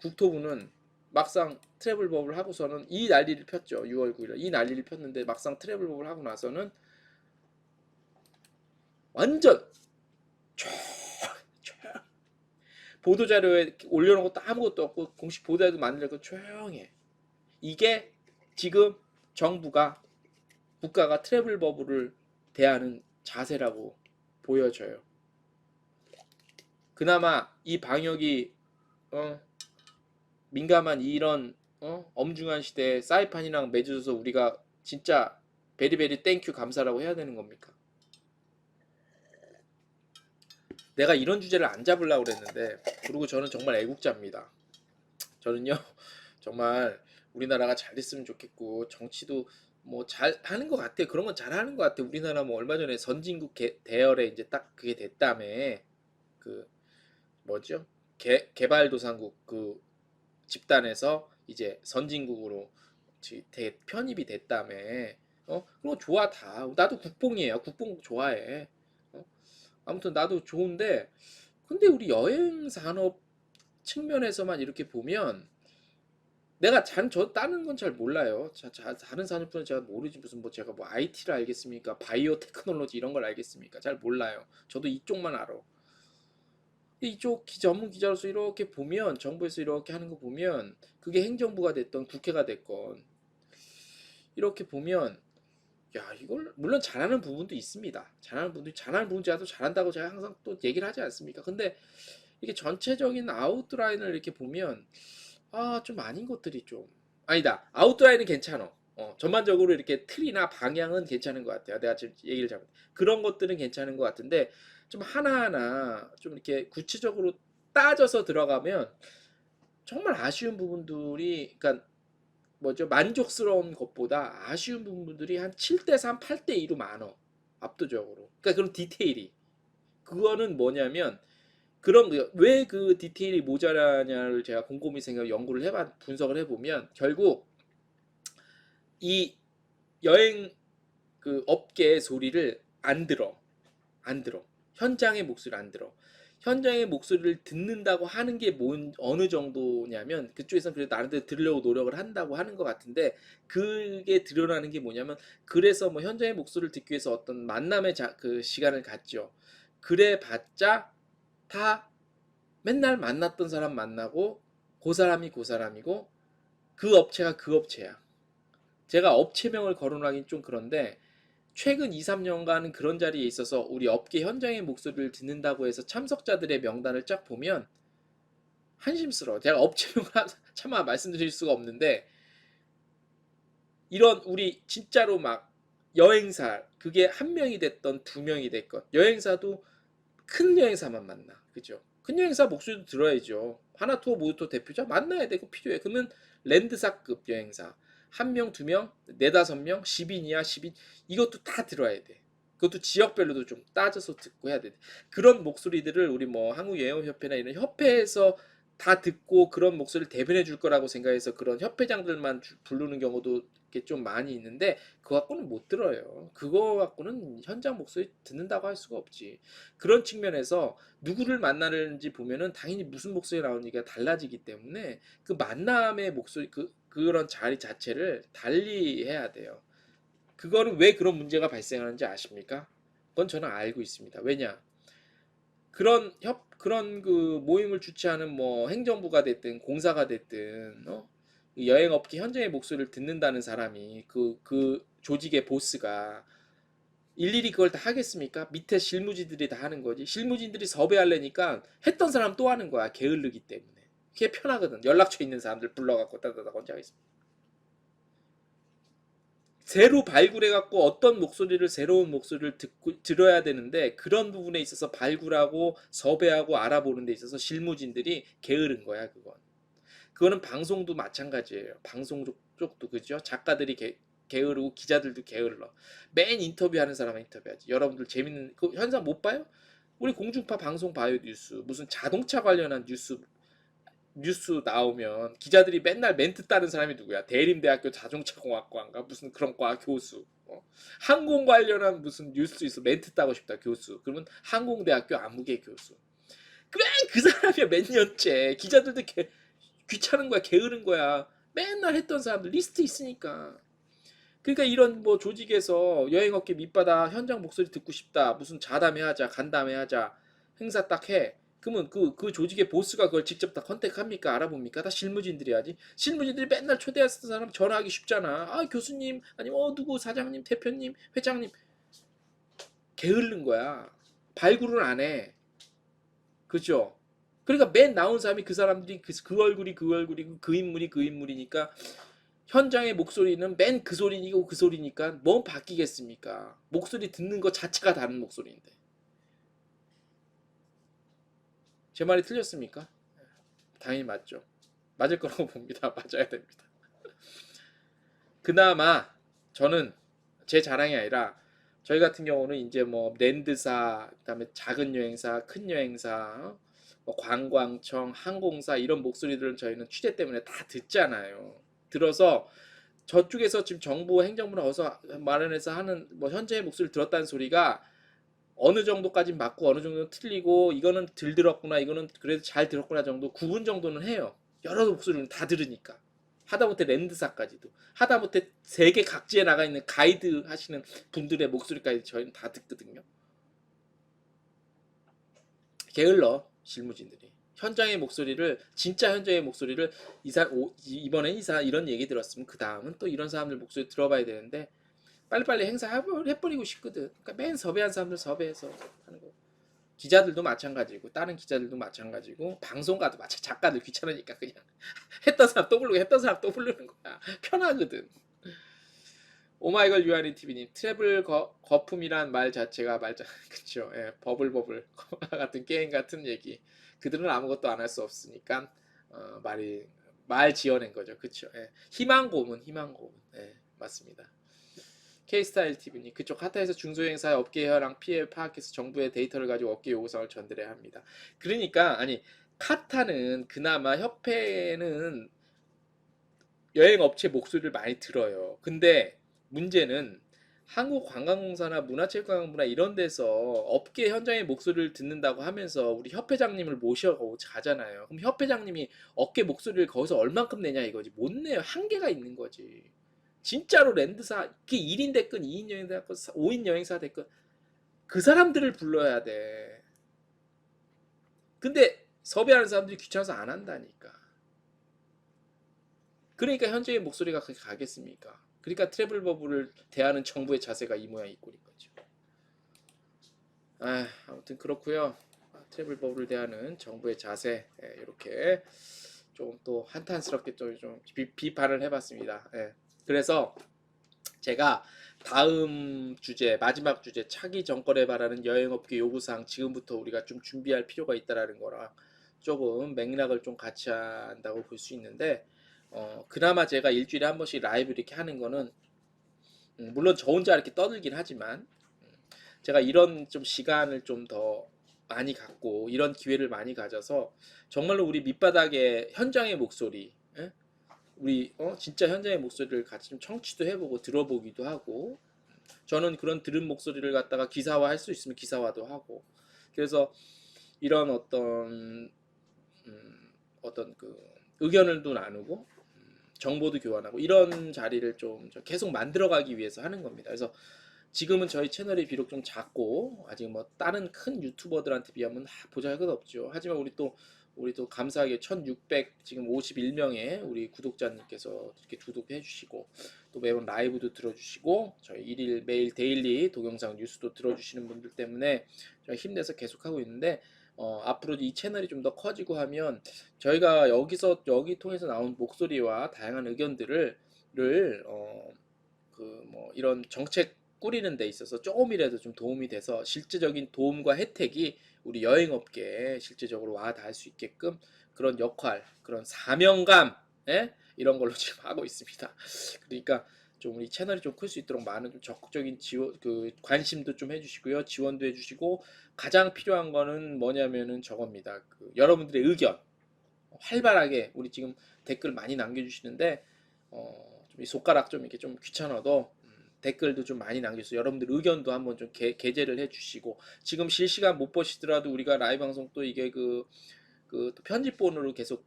국토부는 막상 트래블 버블 하고서는 이 난리를 폈죠. 6월 9일 이 난리를 폈는데 막상 트래블 버블 하고 나서는 완전 보도자료에 올려놓은 것도 아무것도 없고 공식 보도자료도 만들고 조용해. 이게 지금 정부가 국가가 트래블 버블을 대하는 자세라고 보여져요. 그나마 이 방역이 민감한 이런 엄중한 시대에 사이판이랑 맺어줘서 우리가 진짜 베리베리 땡큐 감사라고 해야 되는 겁니까? 내가 이런 주제를 안 잡으려고 그랬는데, 그리고 저는 정말 애국자입니다. 저는요 정말 우리나라가 잘 됐으면 좋겠고 정치도 뭐 잘 하는 것 같아. 그런 건 잘 하는 것 같아. 우리나라 뭐 얼마 전에 선진국 대열에 이제 딱 그게 됐다며. 그 뭐죠? 개발도상국 그 집단에서 이제 선진국으로 편입이 됐다며. 그거 좋아 다. 나도 국뽕이에요. 국뽕 좋아해. 아무튼 나도 좋은데, 근데 우리 여행 산업 측면에서만 이렇게 보면 내가 저 다른 건 잘 몰라요. 다른 산업들은 제가 모르지. 무슨 뭐 제가 뭐 IT를 알겠습니까? 바이오 테크놀로지 이런 걸 알겠습니까? 잘 몰라요. 저도 이쪽만 알아. 이쪽 전문 기자로서 이렇게 보면, 정부에서 이렇게 하는 거 보면, 그게 행정부가 됐던 국회가 됐건 이렇게 보면, 야, 이걸 물론 잘하는 부분도 있습니다. 잘하는 부분 제가 또 잘한다고 제가 항상 또 얘기를 하지 않습니까? 근데 이게 전체적인 아웃라인을 이렇게 보면 좀 아닌 것들이 좀 아니다. 아웃라인은 괜찮아. 전반적으로 이렇게 틀이나 방향은 괜찮은 것 같아요. 내가 지금 얘기를 잘못. 그런 것들은 괜찮은 것 같은데 좀 하나하나 좀 이렇게 구체적으로 따져서 들어가면 정말 아쉬운 부분들이, 그러니까 뭐죠? 만족스러운 것보다 아쉬운 부분들이 한 7대3, 8대2로 많어. 압도적으로. 그러니까 그런 디테일이. 그거는 뭐냐면, 그럼 왜 그 디테일이 모자라냐를 제가 곰곰이 연구를 분석을 해보면, 결국 이 여행 그 업계의 소리를 안 들어. 현장의 목소리를 안 들어. 현장의 목소리를 듣는다고 하는 게 어느 정도냐면, 그쪽에서는 그래도 나름대로 들으려고 노력을 한다고 하는 것 같은데, 그게 드러나는 게 뭐냐면, 그래서 뭐 현장의 목소리를 듣기 위해서 어떤 만남의 그 시간을 갖죠. 그래 봤자 다 맨날 만났던 사람 만나고, 그 사람이 그 사람이고, 그 업체가 그 업체야. 제가 업체명을 거론하긴 좀 그런데, 최근 2, 3년간은 그런 자리에 있어서 우리 업계 현장의 목소리를 듣는다고 해서 참석자들의 명단을 쫙 보면 한심스러워. 제가 업체명을 차마 말씀드릴 수가 없는데, 이런 우리 진짜로 막 여행사, 그게 한 명이 됐던 2명이 됐건, 여행사도 큰 여행사만 만나. 그죠? 큰 여행사 목소리도 들어야죠. 하나투어 모두투어 대표자 만나야 되고 필요해. 그러면 랜드사급 여행사 1명, 2명, 4, 5명, 10인이야, 10인, 이것도 다 들어야 돼. 그것도 지역별로도 좀 따져서 듣고 해야 돼. 그런 목소리들을 우리 뭐 한국여행협회나 이런 협회에서 다 듣고 그런 목소리를 대변해 줄 거라고 생각해서 그런 협회장들만 부르는 경우도 이렇게 좀 많이 있는데, 그거 갖고는 못 들어요. 그거 갖고는 현장 목소리 듣는다고 할 수가 없지. 그런 측면에서 누구를 만나는지 보면은 당연히 무슨 목소리 나오는지가 달라지기 때문에 그 만남의 목소리, 그런 자리 자체를 달리 해야 돼요. 그거는 왜 그런 문제가 발생하는지 아십니까? 그건 저는 알고 있습니다. 왜냐? 그런 그 모임을 주최하는 뭐 행정부가 됐든 공사가 됐든 여행업계 현장의 목소리를 듣는다는 사람이 그 조직의 보스가 일일이 그걸 다 하겠습니까? 밑에 실무진들이 다 하는 거지. 실무진들이 섭외하려니까 했던 사람 또 하는 거야. 게으르기 때문에. 그게 편하거든. 연락처 있는 사람들 불러갖고 따다다 혼자 하겠습니다. 새로 발굴해갖고 어떤 목소리를, 새로운 목소리를 들어야 되는데, 그런 부분에 있어서 발굴하고 섭외하고 알아보는 데 있어서 실무진들이 게으른 거야. 그거는 방송도 마찬가지예요. 방송 쪽도 그죠? 작가들이 게으르고 기자들도 게을러. 맨 인터뷰하는 사람은 인터뷰하지. 여러분들 재밌는 그 현상 못 봐요? 우리 공중파 방송 봐요. 뉴스 무슨 자동차 관련한 뉴스 뉴스 나오면 기자들이 맨날 멘트 따는 사람이 누구야? 대림대학교 자동차공학과인가 무슨 그런 과 교수. 항공 관련한 무슨 뉴스 있어 멘트 따고 싶다 교수. 그러면 항공대학교 아무개 교수. 그 사람이야 몇 년째. 기자들도 귀찮은 거야, 게으른 거야. 맨날 했던 사람들 리스트 있으니까. 그러니까 이런 뭐 조직에서 여행업계 밑바닥 현장 목소리 듣고 싶다. 무슨 자담회 하자, 간담회 하자. 행사 딱 해. 그러면 그 조직의 보스가 그걸 직접 다 컨택합니까? 알아봅니까? 다 실무진들이 하지. 실무진들이 맨날 초대했던 사람 전화하기 쉽잖아. 아, 교수님, 아니면 누구 사장님, 대표님, 회장님. 게으른 거야. 발굴은 안 해. 그죠? 그러니까 맨 나온 사람이 그 사람들이 그 얼굴이고 그 인물이니까 현장의 목소리는 맨 그 소리이고 그 소리니까 뭐 바뀌겠습니까? 목소리 듣는 것 자체가 다른 목소리인데. 제 말이 틀렸습니까? 당연히 맞죠. 맞을 거라고 봅니다. 맞아야 됩니다. 그나마 저는 제 자랑이 아니라 저희 같은 경우는 이제 뭐 랜드사, 그다음에 작은 여행사, 큰 여행사, 뭐 관광청, 항공사 이런 목소리들은 저희는 취재 때문에 다 듣잖아요. 들어서 저쪽에서 지금 정부 행정부나 어서 마련해서 하는 뭐 현재의 목소리를 들었다는 소리가 어느 정도까지 맞고 어느 정도는 틀리고 이거는 덜 들었구나 이거는 그래도 잘 들었구나 정도 구분 정도는 해요. 여러 목소리를 다 들으니까. 하다못해 랜드사까지도 하다못해 세계 각지에 나가 있는 가이드 하시는 분들의 목소리까지 저희는 다 듣거든요. 게을러 실무진들이 현장의 목소리를 진짜 현장의 목소리를 이번엔 이런 얘기 들었으면 그 다음은 또 이런 사람들 목소리 들어봐야 되는데 빨리빨리 행사 해버리고 싶거든. 그러니까 맨 섭외한 사람들 섭외해서 하는 거. 기자들도 마찬가지고 다른 기자들도 마찬가지고 방송가도 마찬가지. 작가들 귀찮으니까 그냥 했던 사람 또 부르고 했던 사람 또 부르는 거야. 편하거든. 오마이걸 유아린 TV님 트래블 거품이란 말 자체가 그쵸. 예, 버블 같은 게임 같은 얘기. 그들은 아무것도 안 할 수 없으니까 말 지어낸 거죠. 그쵸. 예. 희망고문. 예, 맞습니다. K스타일 TV님 그쪽 카타에서 중소행사의 업계 현황 피해 파악해서 정부의 데이터를 가지고 업계 요구사항을 전달해야 합니다. 그러니까 아니 카타는 그나마 협회는 여행업체 목소리를 많이 들어요. 근데 문제는 한국관광공사나 문화체육관광부나 이런 데서 업계 현장의 목소리를 듣는다고 하면서 우리 협회장님을 모셔고 가잖아요. 그럼 협회장님이 업계 목소리를 거기서 얼만큼 내냐 이거지. 못 내요. 한계가 있는 거지. 진짜로 랜드사 그게 1인 됐건 2인 여행사 됐건 5인 여행사 됐건 그 사람들을 불러야 돼. 근데 섭외하는 사람들이 귀찮아서 안 한다니까. 그러니까 현재의 목소리가 그렇게 가겠습니까? 그러니까 트래블 버블을 대하는 정부의 자세가 이 모양 이 꼴인 거죠. 아무튼 그렇고요. 트래블 버블을 대하는 정부의 자세 이렇게 좀 또 한탄스럽게 좀 비판을 해봤습니다. 그래서 제가 다음 주제 마지막 주제 차기 정권에 바라는 여행업계 요구사항 지금부터 우리가 좀 준비할 필요가 있다라는 거랑 조금 맥락을 좀 같이 한다고 볼 수 있는데 그나마 제가 일주일에 한 번씩 라이브 이렇게 하는 거는 물론 저 혼자 이렇게 떠들긴 하지만 제가 이런 좀 시간을 좀 더 많이 갖고 이런 기회를 많이 가져서 정말로 우리 밑바닥의 현장의 목소리 우리 진짜 현장의 목소리를 같이 좀 청취도 해보고 들어보기도 하고 저는 그런 들은 목소리를 갖다가 기사화할 수 있으면 기사화도 하고 그래서 이런 어떤 그 의견을도 나누고 정보도 교환하고 이런 자리를 좀 계속 만들어가기 위해서 하는 겁니다. 그래서 지금은 저희 채널이 비록 좀 작고 아직 뭐 다른 큰 유튜버들한테 비하면 보잘것없죠. 하지만 우리 또 감사하게 1600 지금 51명의 우리 구독자님께서 이렇게 구독해 주시고 또 매번 라이브도 들어주시고 저희 일일 매일 데일리 동영상 뉴스도 들어주시는 분들 때문에 저희 힘내서 계속하고 있는데 앞으로 이 채널이 좀 더 커지고 하면 저희가 여기 통해서 나온 목소리와 다양한 의견들을 뭐 이런 정책 꾸리는 데 있어서 조금이라도 좀 도움이 돼서 실제적인 도움과 혜택이 우리 여행업계에 실제적으로 와 닿을 수 있게끔 그런 역할, 그런 사명감 이런 걸로 지금 하고 있습니다. 그러니까 좀 우리 채널이 좀 클 수 있도록 많은 좀 적극적인 지원, 관심도 좀 해주시고요, 지원도 해주시고 가장 필요한 거는 뭐냐면은 저겁니다. 여러분들의 의견. 활발하게 우리 지금 댓글 많이 남겨주시는데 좀 이 손가락 좀 이렇게 좀 귀찮아도 댓글도 좀 많이 남겨주세요. 여러분들 의견도 한번 좀 게재를 해주시고 지금 실시간 못 보시더라도 우리가 라이브 방송 또 이게 또 편집본으로 계속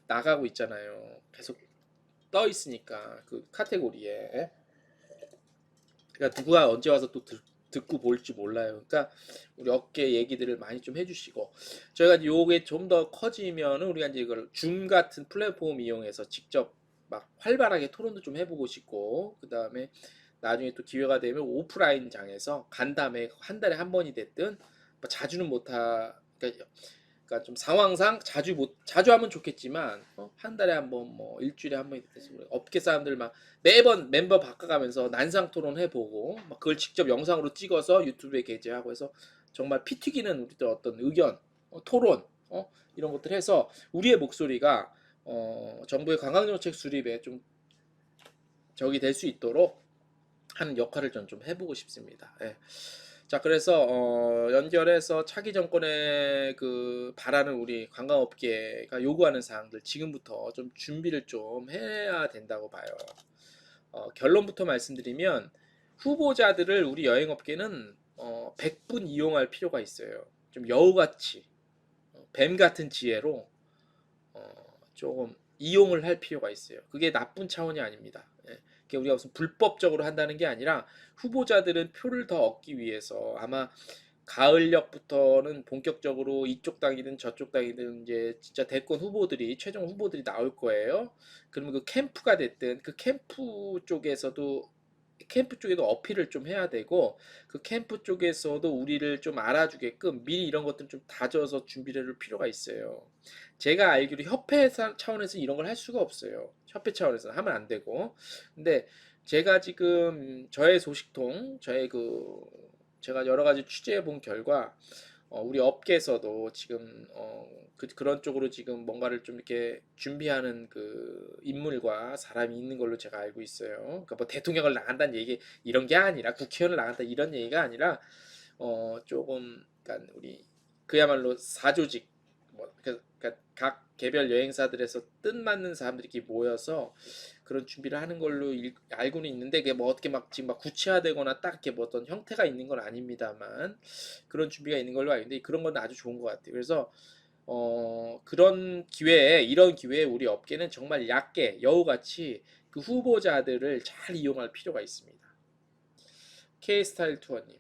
나가고 있잖아요. 계속 떠 있으니까 그 카테고리에 그러니까 누가 언제 와서 또 듣고 볼지 몰라요. 그러니까 우리 업계 얘기들을 많이 좀 해주시고 저희가 이제 요게 좀 더 커지면은 우리가 이제 이걸 줌 같은 플랫폼 이용해서 직접 막 활발하게 토론도 좀 해보고 싶고 그 다음에 나중에 또 기회가 되면 오프라인 장에서 간담회 한 달에 한 번이 됐든 뭐 자주는 그러니까 좀 상황상 자주 하면 좋겠지만 한 달에 한 번 뭐 일주일에 한 번이 됐든 업계 사람들 막 매번 멤버 바꿔가면서 난상 토론 해보고 막 그걸 직접 영상으로 찍어서 유튜브에 게재하고 해서 정말 피 튀기는 우리들 어떤 의견 토론 이런 것들 해서 우리의 목소리가 정부의 관광정책 수립에 좀 적이 될 수 있도록 하는 역할을 좀 해보고 싶습니다. 예. 자 그래서 연결해서 차기 정권의 그 바라는 우리 관광업계가 요구하는 사항들 지금부터 좀 준비를 좀 해야 된다고 봐요. 결론부터 말씀드리면 후보자들을 우리 여행업계는 100분 이용할 필요가 있어요. 좀 여우같이 뱀 같은 지혜로 조금 이용을 할 필요가 있어요. 그게 나쁜 차원이 아닙니다. 예. 우리가 무슨 불법적으로 한다는 게 아니라 후보자들은 표를 더 얻기 위해서 아마 가을역부터는 본격적으로 이쪽 당이든 저쪽 당이든 이제 진짜 대권 후보들이 최종 후보들이 나올 거예요. 그러면 그 캠프가 됐든 그 캠프 쪽에도 어필을 좀 해야 되고 그 캠프 쪽에서도 우리를 좀 알아주게끔 미리 이런 것들 좀 다져서 준비를 할 필요가 있어요. 제가 알기로 협회 차원에서 이런 걸 할 수가 없어요. 협회 차원에서는 하면 안 되고. 근데 제가 지금 저의 소식통, 제가 여러 가지 취재해 본 결과 우리 업계에서도 지금 그런 쪽으로 지금 뭔가를 좀 이렇게 준비하는 그 인물과 사람이 있는 걸로 제가 알고 있어요. 그러니까 뭐 대통령을 나간다는 얘기 이런 게 아니라 국회의원을 나간다 이런 얘기가 아니라 조금 그러니까 우리 그야말로 사조직 그러니까 각 개별 여행사들에서 뜻맞는 사람들이 이렇게 모여서 그런 준비를 하는 걸로 알고는 있는데 그게 뭐 어떻게 막 지금 막 구체화되거나 딱 이렇게 뭐 어떤 형태가 있는 건 아닙니다만 그런 준비가 있는 걸로 알고 있는데 그런 건 아주 좋은 것 같아요. 그래서 이런 기회에 우리 업계는 정말 얕게 여우같이 그 후보자들을 잘 이용할 필요가 있습니다. K스타일 투어님.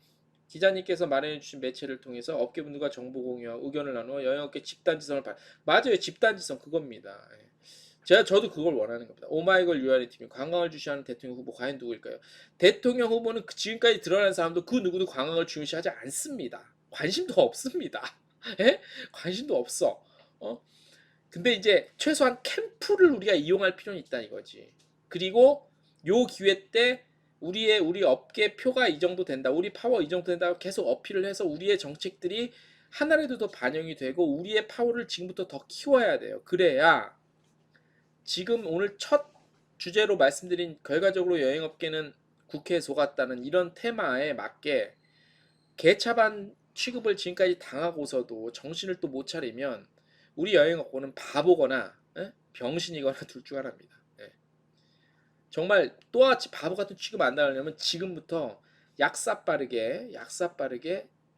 기자님께서 마련해주신 매체를 통해서 업계분들과 정보 공유와 의견을 나누어 여행업계 집단지성을 맞아요. 집단지성 그겁니다. 저도 그걸 원하는 겁니다. 오마이걸 유아리 팀이 관광을 주시하는 대통령 후보 과연 누구일까요? 대통령 후보는 지금까지 드러난 사람도 그 누구도 관광을 중시하지 않습니다. 관심도 없습니다. 예? 관심도 없어. 근데 이제 최소한 캠프를 우리가 이용할 필요는 있다 이거지. 그리고 요 기회 때 우리 업계 표가 이 정도 된다. 우리 파워 이 정도 된다고 계속 어필을 해서 우리의 정책들이 하나라도 더 반영이 되고 우리의 파워를 지금부터 더 키워야 돼요. 그래야 지금 오늘 첫 주제로 말씀드린 결과적으로 여행업계는 국회에 속았다는 이런 테마에 맞게 개차반 취급을 지금까지 당하고서도 정신을 또 못 차리면 우리 여행업계는 바보거나 병신이거나 둘 중 하나입니다. 정말 또다시 바보 같은 취급 안 당하려면 지금부터 약사 빠르게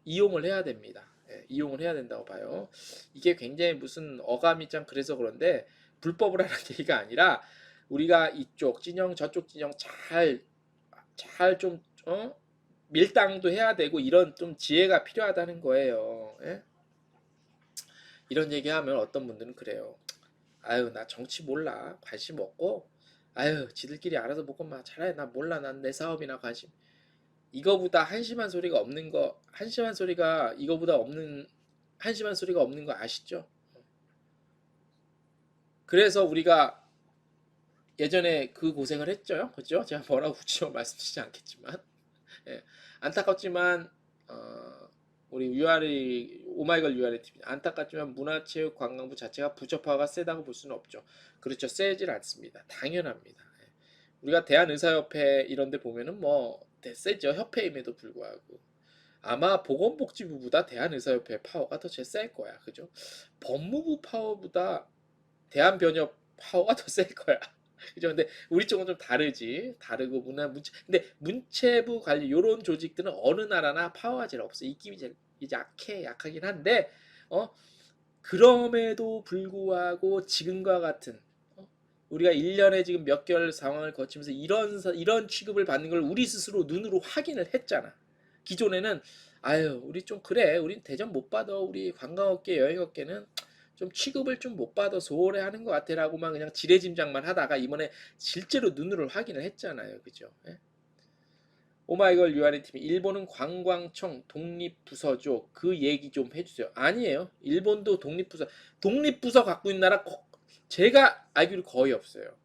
이용을 해야 됩니다. 이용을 해야 된다고 봐요. 이게 굉장히 무슨 어감이 참 그래서 그런데 불법을 하는 얘기가 아니라 우리가 이쪽 진영 저쪽 진영 잘 좀 밀당도 해야 되고 이런 좀 지혜가 필요하다는 거예요. 이런 얘기하면 어떤 분들은 그래요. 아유 나 정치 몰라 관심 없고 아유 지들끼리 알아서 먹고만 잘해 나 몰라 난 내 사업이나 관심 이거보다 한심한 소리가 없는 거 한심한 소리가 없는 거 아시죠? 그래서 우리가 예전에 그 고생을 했죠. 그죠? 제가 뭐라고 굳이 말씀드리지 않겠지만 안타깝지만 우리 오마이걸 유아리 TV 안타깝지만 문화체육관광부 자체가 부적화가 세다고 볼 수는 없죠. 그렇죠. 세질 않습니다. 당연합니다. 우리가 대한의사협회 이런 데 보면은 뭐 세죠. 협회임에도 불구하고 아마 보건복지부보다 대한의사협회 파워가 더 제일 셀 거야. 그죠? 법무부 파워보다 대한변협 파워가 더 셀 거야. 그죠? 근데 우리 쪽은 좀 다르지. 다르고 근데 문체부 관리 요런 조직들은 어느 나라나 파워가 제일 없어. 입김이 제일 약하긴 한데 그럼에도 불구하고 지금과 같은 우리가 1년에 지금 몇 개월 상황을 거치면서 이런 취급을 받는 걸 우리 스스로 눈으로 확인을 했잖아. 기존에는 아유 우리 좀 그래 우린 대접 못 받아 우리 관광업계 여행업계는 좀 취급을 좀 못 받아 소홀해 하는 것 같아라고만 그냥 지레짐작만 하다가 이번에 실제로 눈으로 확인을 했잖아요. 그죠? 예? 오마이걸 유한의 팀이 일본은 관광청 독립부서죠. 그 얘기 좀 해주세요. 아니에요. 일본도 독립부서 갖고 있는 나라 제가 알기로 거의 없어요.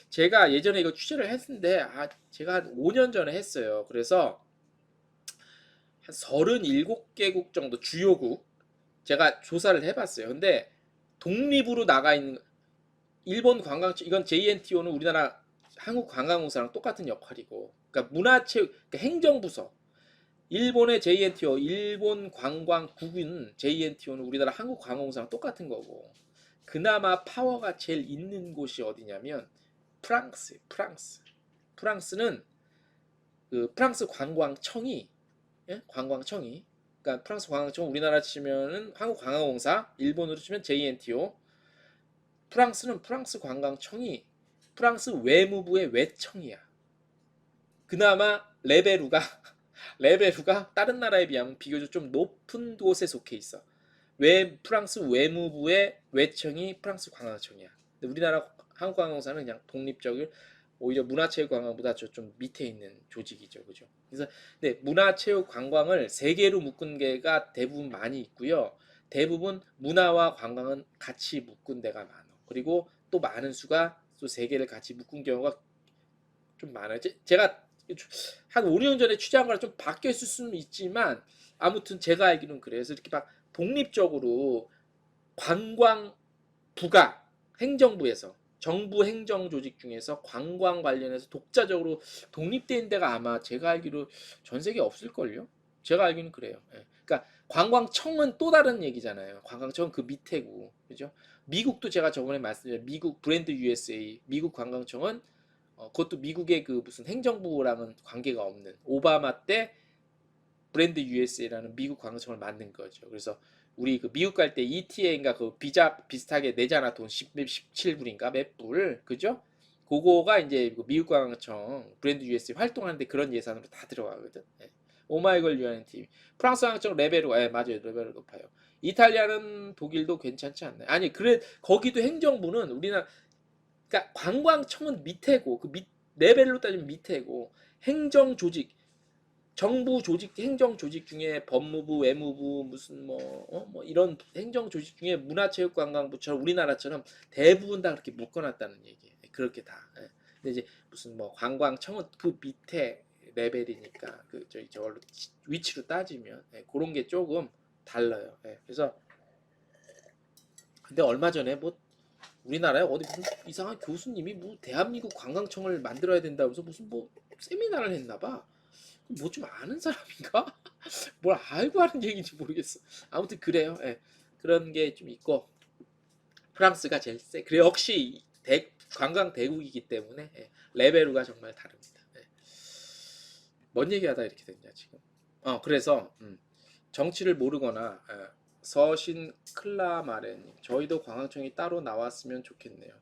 제가 예전에 이거 취재를 했는데 제가 한 5년 전에 했어요. 그래서 한 37개국 정도 주요국 제가 조사를 해봤어요. 근데 독립으로 나가 있는 일본 관광청 이건 JNTO는 우리나라 한국관광공사랑 똑같은 역할이고 그러니까 문화체육 그러니까 행정부서 일본의 JNTO 일본 관광국인 JNTO는 우리나라 한국관광공사랑 똑같은 거고 그나마 파워가 제일 있는 곳이 어디냐면 프랑스는 그 프랑스 관광청이 관광청이 그러니까 프랑스 관광청 우리나라 치면은 한국관광공사 일본으로 치면 JNTO 프랑스는 프랑스 관광청이 프랑스 외무부의 외청이야. 그나마 레베루가 다른 나라에 비하면 비교적 좀 높은 곳에 속해 있어. 프랑스 외무부의 외청이 프랑스 관광청이야. 근데 우리나라 한국관광공사는 그냥 독립적인 오히려 문화체육관광보다 좀 밑에 있는 조직이죠, 그죠? 그래서 근데 문화체육관광을 세 개로 묶은 데가 대부분 많이 있고요. 대부분 문화와 관광은 같이 묶은 데가 많아. 그리고 또 많은 수가 또 세 개를 같이 묶은 경우가 좀 많아요. 제가 한 5년 전에 취재한 거랑 좀 바뀌었을 수는 있지만 아무튼 제가 알기로는 그래요. 그래서 이렇게 막 독립적으로 관광부가 행정부에서 정부 행정 조직 중에서 관광 관련해서 독자적으로 독립된 데가 아마 제가 알기로 전 세계에 없을걸요? 제가 알기는 그래요. 예. 그러니까 관광청은 또 다른 얘기잖아요. 관광청은 그 밑에고, 그죠? 미국도 제가 저번에 말씀드린 미국 브랜드 USA, 미국 관광청은 그것도 미국의 그 무슨 행정부랑은 관계가 없는 오바마 때 브랜드 USA라는 미국 관광청을 만든 거죠. 그래서 우리 그 미국 갈 때 ETA인가 그 비자 비슷하게 내잖아 돈 17불인가 몇 불, 그죠? 그거가 이제 미국 관광청 브랜드 USA 활동하는데 그런 예산으로 다 들어가거든. 예. 오마이걸 유한의 팀 프랑스 관광청 레벨로 맞아요 레벨이 높아요. 이탈리아는 독일도 괜찮지 않나요? 아니 그래 거기도 행정부는 우리나라 그러니까 관광청은 밑에고 그 레벨로 따지면 밑에고 행정 조직 정부 조직 행정 조직 중에 법무부 외무부 무슨 뭐 이런 행정 조직 중에 문화체육관광부처럼 우리나라처럼 대부분 다 그렇게 묶어놨다는 얘기예요. 그렇게 다. 예. 근데 이제 무슨 뭐 관광청은 그 밑에 레벨이니까 그 저걸로 위치로 따지면 그런 게 조금 달라요. 그래서 근데 얼마 전에 뭐 우리나라에 어디 무슨 이상한 교수님이 뭐 대한민국 관광청을 만들어야 된다면서 무슨 뭐 세미나를 했나 봐. 뭐 좀 아는 사람인가? 뭘 알고 하는 얘기인지 모르겠어. 아무튼 그래요. 그런 게 좀 있고 프랑스가 제일 세. 그래 역시 관광 대국이기 때문에 레베루가 정말 다릅니다. 뭔 얘기하다 이렇게 됐냐 지금. 그래서 정치를 모르거나 서신 클라마레님 저희도 관광청이 따로 나왔으면 좋겠네요.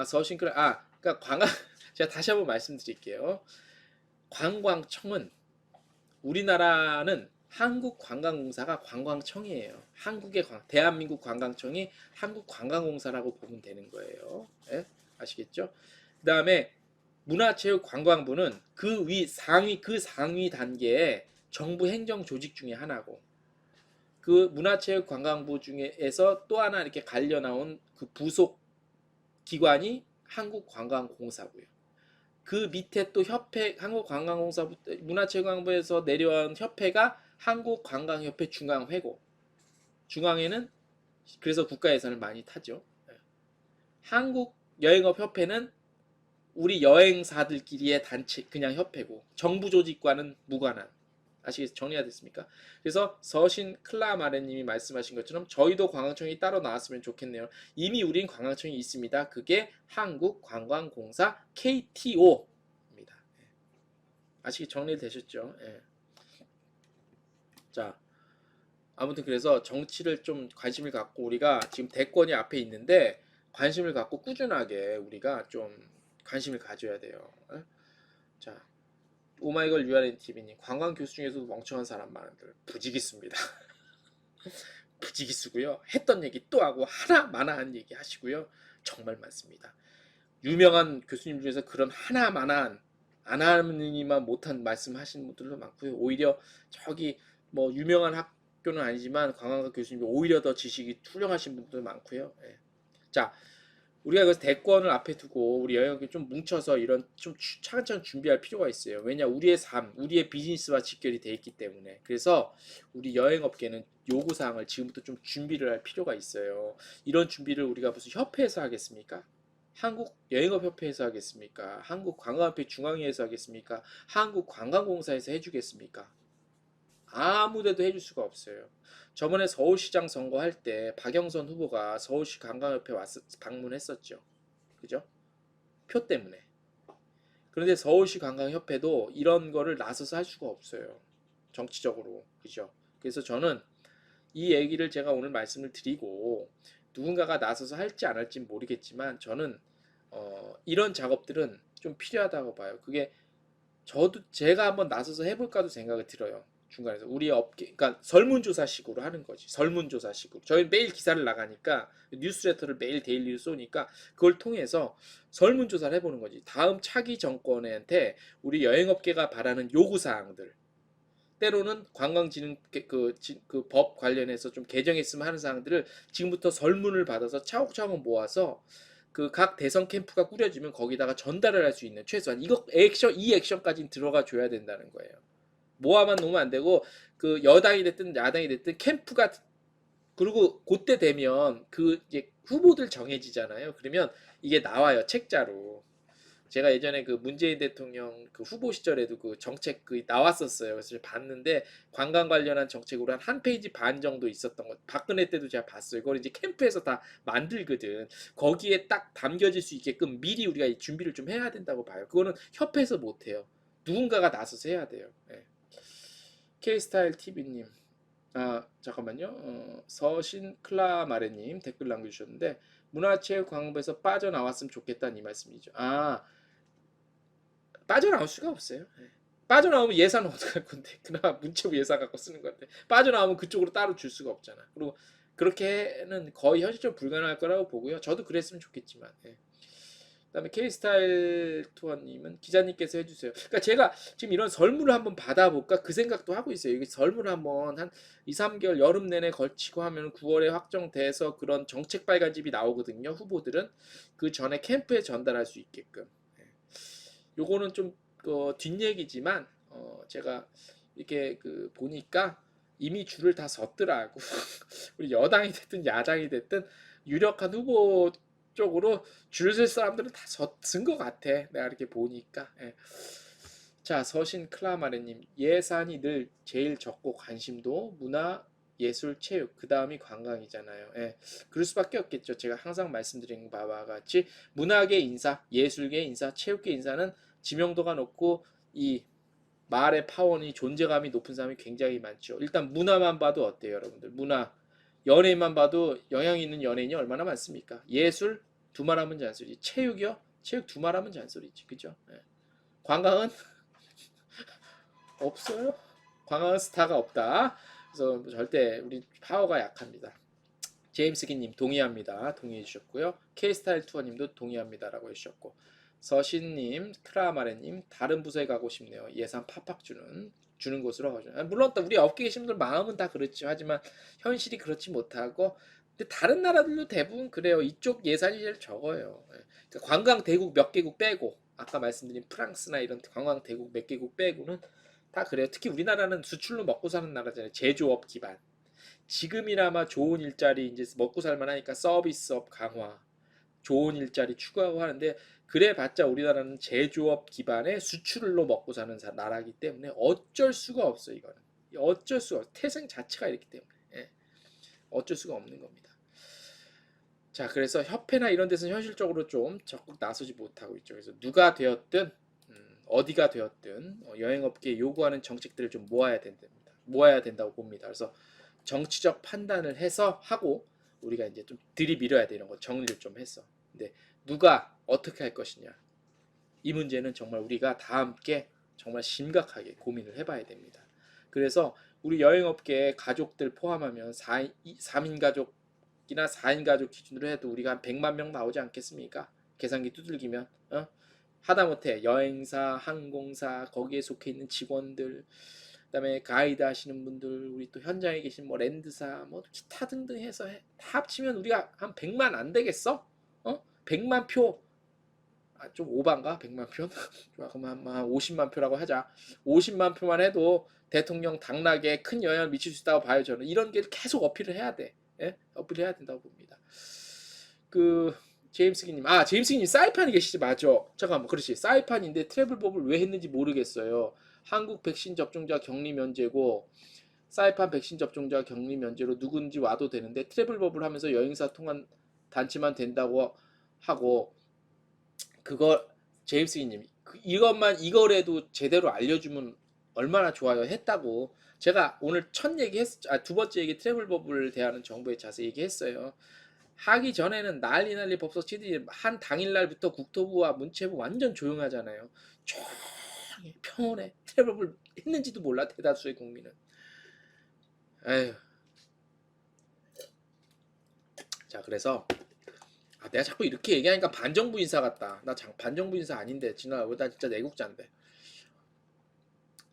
서신 그러니까 관광 제가 다시 한번 말씀드릴게요. 관광청은 우리나라는 한국관광공사가 관광청이에요. 대한민국 관광청이 한국관광공사라고 보면 되는 거예요. 아시겠죠? 그 다음에 문화체육관광부는 그 상위 단계의 정부 행정 조직 중에 하나고 그 문화체육관광부 중에서 또 하나 이렇게 갈려 나온 그 부속 기관이 한국관광공사고요. 그 밑에 또 협회 한국관광공사 문화체육관광부에서 내려온 협회가 한국관광협회 중앙회고 중앙에는 그래서 국가 예산을 많이 타죠. 한국여행업협회는 우리 여행사들끼리의 단체 그냥 협회고 정부 조직과는 무관한 아시겠어요? 정리가 됐습니까? 그래서 서신 클라마레님이 말씀하신 것처럼 저희도 관광청이 따로 나왔으면 좋겠네요. 이미 우린 관광청이 있습니다. 그게 한국관광공사 KTO입니다. 아시겠 정리되셨죠? 예. 자, 아무튼 그래서 정치를 좀 관심을 갖고 우리가 지금 대권이 앞에 있는데 관심을 갖고 꾸준하게 우리가 좀 관심을 가져야 돼요. 예? 자, 오마이걸 유아인 TV님 관광 교수 중에서도 멍청한 사람 많은데 부지기수입니다. 부지기수고요. 했던 얘기 또 하고 하나마나한 얘기 하시고요. 정말 많습니다. 유명한 교수님 중에서 그런 하나마나한 안 하느니만 못한 말씀 하시는 분들도 많고요. 오히려 저기 뭐 유명한 학교는 아니지만 관광학 교수님이 오히려 더 지식이 훌륭하신 분들도 많고요. 예. 자, 우리가 그래서 대권을 앞에 두고 우리 여행업계 좀 뭉쳐서 이런 좀 차근차근 준비할 필요가 있어요. 왜냐 우리의 삶, 우리의 비즈니스와 직결이 돼 있기 때문에. 그래서 우리 여행업계는 요구사항을 지금부터 좀 준비를 할 필요가 있어요. 이런 준비를 우리가 무슨 협회에서 하겠습니까? 한국여행업협회에서 하겠습니까? 한국관광협회 중앙회에서 하겠습니까? 한국관광공사에서 해주겠습니까? 아무데도 해줄 수가 없어요. 저번에 서울시장 선거할 때 박영선 후보가 서울시 관광협회 방문했었죠. 그죠? 표 때문에. 그런데 서울시 관광협회도 이런 거를 나서서 할 수가 없어요. 정치적으로. 그죠? 그래서 저는 이 얘기를 제가 오늘 말씀을 드리고 누군가가 나서서 할지 안 할지 모르겠지만 저는 이런 작업들은 좀 필요하다고 봐요. 그게 저도 제가 한번 나서서 해볼까도 생각이 들어요. 중간에서 우리 업계, 그러니까 설문조사식으로 하는 거지. 설문조사식으로. 저희 매일 기사를 나가니까 뉴스레터를 매일 데일리로 쏘니까 그걸 통해서 설문조사를 해보는 거지. 다음 차기 정권한테 우리 여행업계가 바라는 요구사항들. 때로는 관광진흥 그 법 관련해서 좀 개정했으면 하는 사항들을 지금부터 설문을 받아서 차곡차곡 모아서 그 각 대선 캠프가 꾸려지면 거기다가 전달을 할 수 있는 최소한 이 액션까지는 들어가 줘야 된다는 거예요. 모아만 놓으면 안 되고 그 여당이 됐든 야당이 됐든 캠프가 그리고 그때 되면 그 이제 후보들 정해지잖아요. 그러면 이게 나와요 책자로. 제가 예전에 그 문재인 대통령 그 후보 시절에도 그 정책 그 나왔었어요. 그래서 봤는데 관광 관련한 정책으로 한 페이지 반 정도 있었던 것. 박근혜 때도 제가 봤어요. 그걸 이제 캠프에서 다 만들거든. 거기에 딱 담겨질 수 있게끔 미리 우리가 준비를 좀 해야 된다고 봐요. 그거는 협회에서 못 해요. 누군가가 나서서 해야 돼요. 네. K스타일 TV님, 아 잠깐만요. 서신 클라마레님 댓글 남겨주셨는데 문화체육관광부에서 빠져나왔으면 좋겠다는 이 말씀이죠. 아 빠져나올 수가 없어요. 네. 빠져나오면 예산은 어떡할 건데 그나마 문체부 예산 갖고 쓰는 건데 빠져나오면 그쪽으로 따로 줄 수가 없잖아. 그리고 그렇게는 거의 현실적으로 불가능할 거라고 보고요. 저도 그랬으면 좋겠지만. 네. 그다음에 K스타일 투어님은 기자님께서 해주세요. 그러니까 제가 지금 이런 설문을 한번 받아볼까 그 생각도 하고 있어요. 이게 설문을 한번 한 2, 3개월 여름 내내 걸치고 하면 9월에 확정돼서 그런 정책 빨간집이 나오거든요. 후보들은 그 전에 캠프에 전달할 수 있게끔. 요거는 좀 뒷얘기지만 제가 이렇게 그 보니까 이미 줄을 다 섰더라고. 우리 여당이 됐든 야당이 됐든 유력한 후보 쪽으로 줄 설 사람들은 다 쓴 것 같아. 내가 이렇게 보니까. 예. 자, 서신 클라마레님 예산이 늘 제일 적고 관심도 문화, 예술, 체육 그 다음이 관광이잖아요. 예. 그럴 수밖에 없겠죠. 제가 항상 말씀드린 바와 같이 문화계 인사, 예술계 인사, 체육계 인사는 지명도가 높고 이 말의 파워니 존재감이 높은 사람이 굉장히 많죠. 일단 문화만 봐도 어때요, 여러분들? 문화 연예인만 봐도 영향 있는 연예인이 얼마나 많습니까? 예술 두말하면 잔소리, 체육이요? 체육 두말하면 잔소리지, 그죠? 네. 관광은 없어요. 관광은 스타가 없다. 그래서 절대 우리 파워가 약합니다. 제임스기님 동의합니다. 동의해 주셨고요. K스타일 투어님도 동의합니다라고 해주셨고 서신님, 크라마레님 다른 부서에 가고 싶네요. 예산 팍팍 주는 곳으로 가죠. 물론 우리 업계 계신 분들 마음은 다 그렇죠. 하지만 현실이 그렇지 못하고 근데 다른 나라들도 대부분 그래요. 이쪽 예산이 제일 적어요. 그러니까 관광 대국 몇 개국 빼고 아까 말씀드린 프랑스나 이런 관광 대국 몇 개국 빼고는 다 그래요. 특히 우리나라는 수출로 먹고 사는 나라잖아요. 제조업 기반. 지금이나마 좋은 일자리 이제 먹고 살만 하니까 서비스업 강화. 좋은 일자리 추구하고 하는데 그래봤자 우리나라는 제조업 기반의 수출로 먹고 사는 나라이기 때문에 어쩔 수가 없어 이거는. 어쩔 수가 없어. 태생 자체가 이렇기 때문에 예. 어쩔 수가 없는 겁니다. 자, 그래서 협회나 이런 데서는 현실적으로 좀 적극 나서지 못하고 있죠. 그래서 누가 되었든 어디가 되었든 여행업계에 요구하는 정책들을 좀 모아야 된다고 봅니다. 그래서 정치적 판단을 해서 하고 우리가 이제 좀 들이밀어야 돼 이런 거 정리를 좀 해서. 근데 누가 어떻게 할 것이냐 이 문제는 정말 우리가 다 함께 정말 심각하게 고민을 해봐야 됩니다. 그래서 우리 여행업계 가족들 포함하면 3인 가족이나 4인 가족 기준으로 해도 우리가 한 100만 명 나오지 않겠습니까? 계산기 두들기면 하다못해 여행사, 항공사 거기에 속해 있는 직원들, 그다음에 가이드 하시는 분들, 우리 또 현장에 계신 뭐 랜드사, 뭐 기타 등등 해서 다 합치면 우리가 한 100만 안 되겠어? 100만 표, 좀 오반가? 100만 표? 그럼 한 50만 표라고 하자. 50만 표만 해도 대통령 당락에 큰 영향을 미칠 수 있다고 봐요. 저는 이런 게 계속 어필을 해야 돼. 예? 어필해야 된다고 봅니다. 제임스기님, 제임스기님 사이판에 계시지? 맞아. 잠깐만, 그렇지. 사이판인데 트래블법을 왜 했는지 모르겠어요. 한국 백신 접종자 격리 면제고 사이판 백신 접종자 격리 면제로 누군지 와도 되는데 트래블법을 하면서 여행사 통한 단체만 된다고 하고 그거 제임스기님 이거라도 제대로 알려주면 얼마나 좋아요. 했다고. 제가 오늘 두 번째 얘기 트래블법을 대하는 정부의 자세 얘기했어요. 하기 전에는 난리 법석 치더니 한 당일날부터 국토부와 문체부 완전 조용하잖아요. 조용히 평온해. 트래블법을 했는지도 몰라 대다수의 국민은. 에휴. 자, 그래서 내가 자꾸 이렇게 얘기하니까 반정부 인사 같다. 나 반정부 인사 아닌데 나 진짜 내국자인데.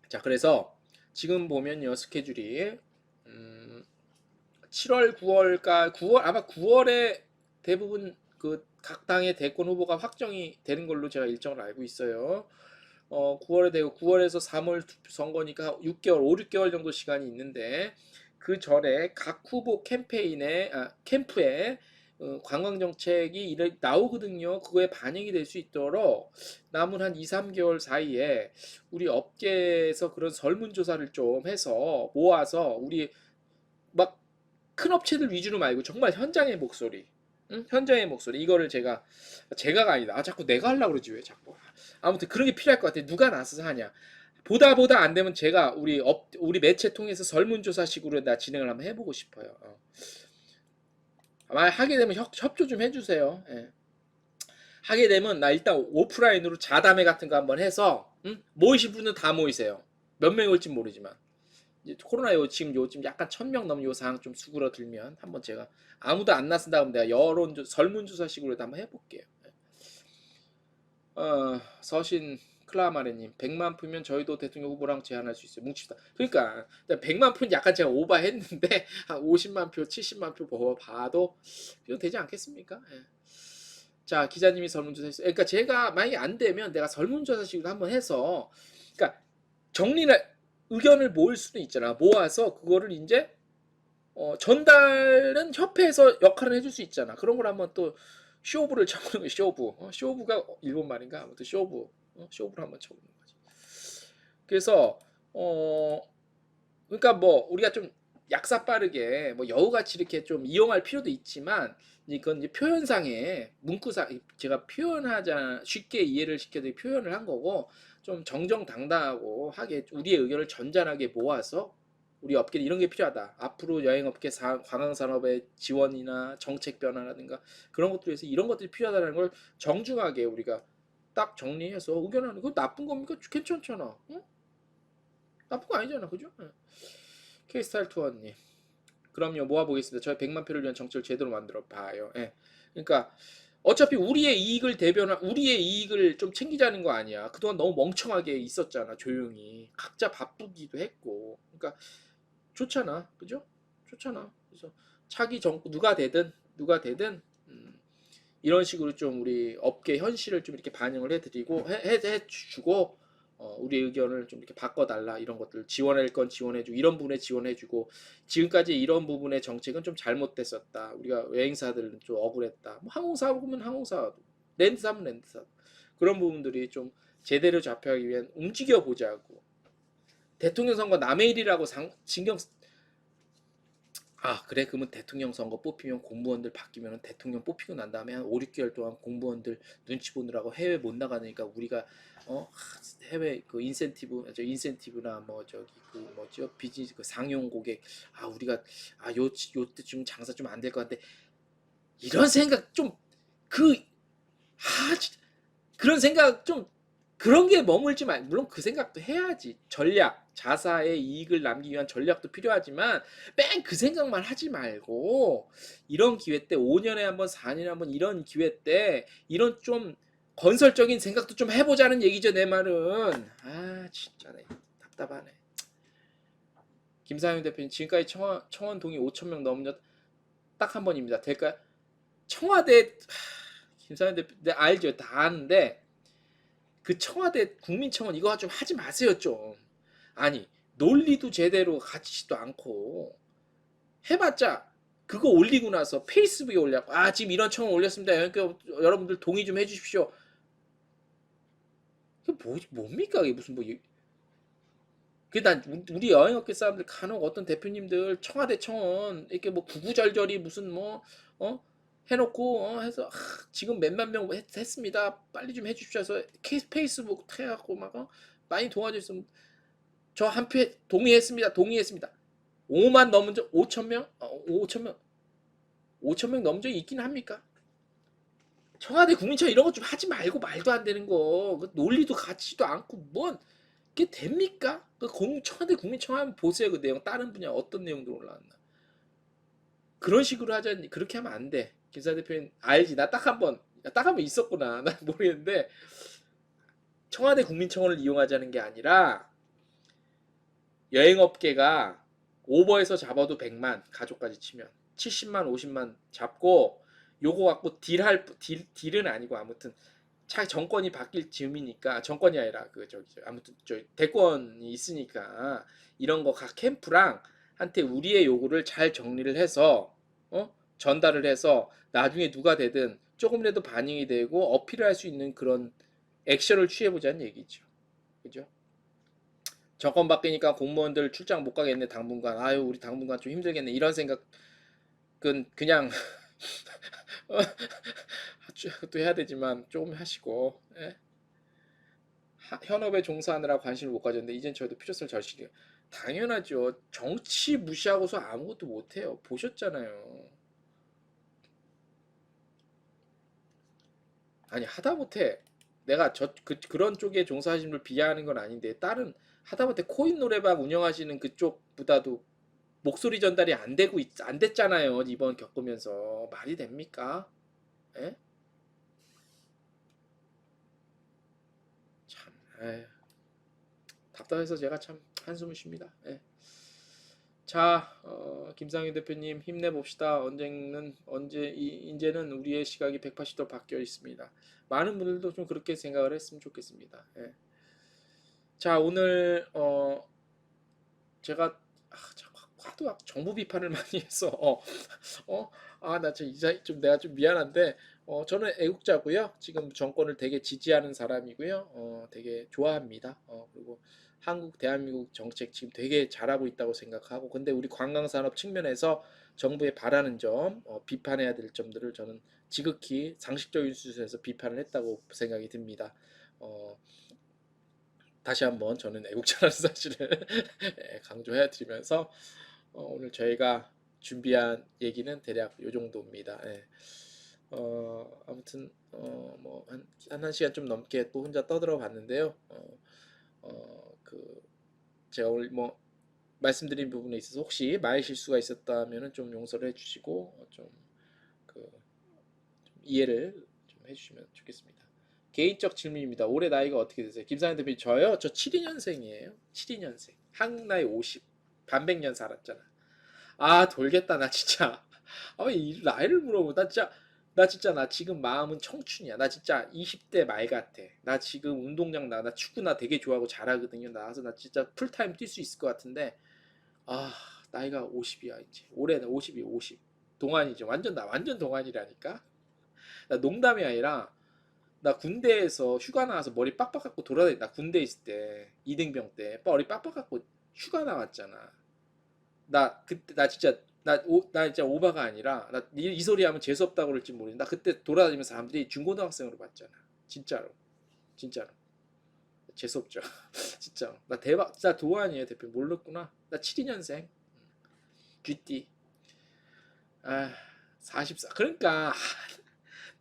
자, 그래서 지금 보면요 스케줄이 7월, 9월 아마 9월에 대부분 각 당의 대권 후보가 확정이 되는 걸로 제가 일정을 알고 있어요. 9월에 되고 9월에서 3월 선거니까 6개월, 5, 6개월 정도 시간이 있는데 그 전에 각 후보 캠프에 관광 정책이 나오거든요. 그거에 반영이 될 수 있도록 남은 한 2, 3개월 사이에 우리 업계에서 그런 설문조사를 좀 해서 모아서 우리 막 큰 업체들 위주로 말고 정말 현장의 목소리, 현장의 목소리 이거를 제가가 아니다. 자꾸 내가 하려고 그러지 왜 자꾸. 아무튼 그런 게 필요할 것 같아요. 누가 나서서 하냐. 보다 안 되면 제가 우리 매체 통해서 설문조사식으로 나 진행을 한번 해보고 싶어요. 만약 하게 되면 협조 좀 해주세요. 예. 하게 되면 나 일단 오프라인으로 자담회 같은 거 한번 해서 모이실 분은 다 모이세요. 몇 명이 올지 모르지만 이제 코로나 지금 약간 1000명 넘는 요 상황 좀 수그러들면 한번 제가 아무도 안 나선다 그러면 내가 설문조사식으로 한번 해볼게요. 서신 클라마레님 100만 표면 저희도 대통령 후보랑 제안할 수 있어요. 뭉칩시다. 그러니까 100만 표는 약간 제가 오버했는데 한 50만 표, 70만 표 봐도 되지 않겠습니까? 예. 자, 기자님이 설문조사 했어요. 그러니까 제가 만약에 안 되면 내가 설문조사식으로 한번 해서 그러니까 의견을 모을 수도 있잖아. 모아서 그거를 이제 전달은 협회에서 역할을 해줄 수 있잖아. 그런 걸 한번 또 쇼부를 쳐보는 거야. 쇼부가 일본 말인가? 아무튼 쇼부를 한번 쳐보는 거지. 그래서 그러니까 뭐 우리가 좀 약사빠르게 뭐 여우같이 이렇게 좀 이용할 필요도 있지만 이건 이제 표현상의 문구상 제가 쉽게 이해를 시켜드리 표현을 한 거고 좀 정정당당하고 하게 우리의 의견을 전달하게 모아서 우리 업계는 이런 게 필요하다. 앞으로 여행업계 관광산업의 지원이나 정책 변화라든가 그런 것들에 서 이런 것들이 필요하다는 걸 정중하게 우리가 딱 정리해서 의견하는 거 나쁜 겁니까? 괜찮잖아. 응? 나쁜 거 아니잖아. 그죠? K스타일 투어님. 그럼요. 모아보겠습니다. 저희 100만 표를 위한 정책을 제대로 만들어 봐요. 예. 그러니까 어차피 우리의 이익을 좀 챙기자는 거 아니야. 그동안 너무 멍청하게 있었잖아. 조용히. 각자 바쁘기도 했고. 그러니까 좋잖아. 그죠? 좋잖아. 그래서 차기 정부 누가 되든 이런 식으로 좀 우리 업계 현실을 좀 이렇게 반영을 해드리고 해주고 우리의 의견을 좀 이렇게 바꿔달라, 이런 것들 지원할 건 지원해주고 이런 부분에 지원해주고, 지금까지 이런 부분의 정책은 좀 잘못됐었다, 우리가 여행사들은 좀 억울했다, 뭐 항공사 보면 항공사, 랜드사 하면 랜드사, 그런 부분들이 좀 제대로 잡혀가기 위한 움직여 보자고. 대통령 선거 남의 일이라고 신경 그래, 그러면 대통령 선거 뽑히면 공무원들 바뀌면 대통령 뽑히고 난 다음에 한 5, 6개월 동안 공무원들 눈치 보느라고 해외 못 나가니까 우리가 해외 그 인센티브나 뭐 저기 그 뭐죠, 비즈니스 그 상용 고객, 우리가 요때 좀 장사 좀 안 될 것 같은데, 이런 생각 좀 그런 생각 좀, 그런 게 머물지 말. 물론 그 생각도 해야지. 전략, 자사의 이익을 남기기 위한 전략도 필요하지만 뺑 그 생각만 하지 말고, 이런 기회 때 5년에 한 번, 4년에 한 번, 이런 기회 때 이런 좀 건설적인 생각도 좀 해보자는 얘기죠, 내 말은. 진짜 네, 답답하네. 김상현 대표님, 지금까지 청원 동의 5,000명 넘은 딱 한 번입니다. 될까요? 청와대 김상현 대표, 네, 알죠, 다 아는데 그 청와대 국민청원 이거 좀 하지 마세요, 좀. 아니, 논리도 제대로 갖지도 않고 해봤자 그거 올리고 나서 페이스북에 올려고, 지금 이런 청원 올렸습니다, 여러분들 동의 좀 해주십시오. 그게 뭡니까? 이게 무슨 난 우리 여행업계 사람들 간혹 어떤 대표님들 청와대 청원 이렇게 뭐 구구절절히 무슨 해놓고 해서 지금 몇만 명 했습니다, 빨리 좀 해주십시오 해서 페이스북 해갖고 막 많이 도와줬으면, 저 한 표 동의했습니다. 5만 넘은 적 5,000명? 5,000명 넘은 적이 있긴 합니까? 청와대 국민청 이런 거 좀 하지 말고, 말도 안 되는 거, 논리도 같지도 않고 뭔 그게 됩니까? 청와대 국민청 하면 보세요, 그 내용 다른 분야 어떤 내용들 올라왔나. 그런 식으로 하자니, 그렇게 하면 안 돼. 김사 대표님 알지? 나 딱 한 번 있었구나. 난 모르겠는데, 청와대 국민청원을 이용하자는 게 아니라 여행업계가 오버해서 잡아도 100만, 가족까지 치면 70만 50만 잡고 요거 갖고 딜은 아니고, 아무튼 정권이 바뀔 즈음이니까, 정권이 아니라 아무튼 대권이 있으니까 이런 거 각 캠프랑 한테 우리의 요구를 잘 정리를 해서 전달을 해서 나중에 누가 되든 조금이라도 반영이 되고 어필을 할 수 있는 그런 액션을 취해보자는 얘기죠. 그죠? 정권 바뀌니까 공무원들 출장 못 가겠네, 당분간. 우리 당분간 좀 힘들겠네, 이런 생각은 그냥 또 해야 되지만 조금 하시고, 현업에 종사하느라 관심을 못 가졌는데 이젠 저희도 필요성을 절실해요. 당연하죠. 정치 무시하고서 아무것도 못해요. 보셨잖아요. 아니, 하다못해 내가 그런 쪽에 종사하시는 걸 비하하는 건 아닌데, 다른 하다못해 코인 노래방 운영하시는 그쪽보다도 목소리 전달이 안 됐잖아요, 이번 겪으면서. 말이 됩니까? 에? 참, 답답해서 제가 참 한숨을 쉽니다. 자, 김상윤 대표님 힘내봅시다. 이제는 우리의 시각이 180도 바뀌어 있습니다. 많은 분들도 좀 그렇게 생각을 했으면 좋겠습니다. 자, 오늘 제가 하도 정부 비판을 많이 해서 나 내가 좀 미안한데, 저는 애국자고요. 지금 정권을 되게 지지하는 사람이고요. 되게 좋아합니다. 그리고 대한민국 정책 지금 되게 잘하고 있다고 생각하고, 근데 우리 관광산업 측면에서 정부에 바라는 점, 비판해야 될 점들을 저는 지극히 상식적인 수준에서 비판을 했다고 생각이 듭니다. 다시 한번 저는 애국자라는 사실을 강조해 드리면서 오늘 저희가 준비한 얘기는 대략 요 정도입니다. 아무튼 뭐 한 시간 좀 넘게 또 혼자 떠들어 봤는데요. 제가 오늘 뭐 말씀드린 부분에 있어서 혹시 말 실수가 있었다면은 좀 용서를 해주시고 좀 이해를 좀 해주시면 좋겠습니다. 개인적 질문입니다. 올해 나이가 어떻게 되세요? 김상현 대표님, 저요? 저 72년생이에요. 72년생. 한국 나이 50. 반백년 살았잖아. 돌겠다, 나 진짜. 이 나이를 물어보. 나 진짜 나 진짜 나 지금 마음은 청춘이야. 나 진짜 20대 말 같아. 나 지금 운동장 나 축구 나 되게 좋아하고 잘하거든요. 나가서 나 진짜 풀타임 뛸 수 있을 것 같은데 아 나이가 50이야 이제. 올해는 50이 50. 동안이죠. 완전 나 완전 동안이라니까. 나 농담이 아니라 나 군대에서 휴가 나와서 머리 빡빡 갖고 돌아다니. 나 군대 있을 때 이등병 때 머리 빡빡 갖고 휴가 나왔잖아. 나 그때 나 진짜 나 진짜 오바가 아니라 나 이 소리 하면 재수 없다고 그럴지 모르겠는데 나 그때 돌아다니면서 사람들이 중고등학생으로 봤잖아. 진짜로. 진짜로. 재수 없죠. 진짜. 나 대박. 진짜 도안이에요, 대표. 몰랐구나. 나 72년생. 쥐띠. 아, 44. 그러니까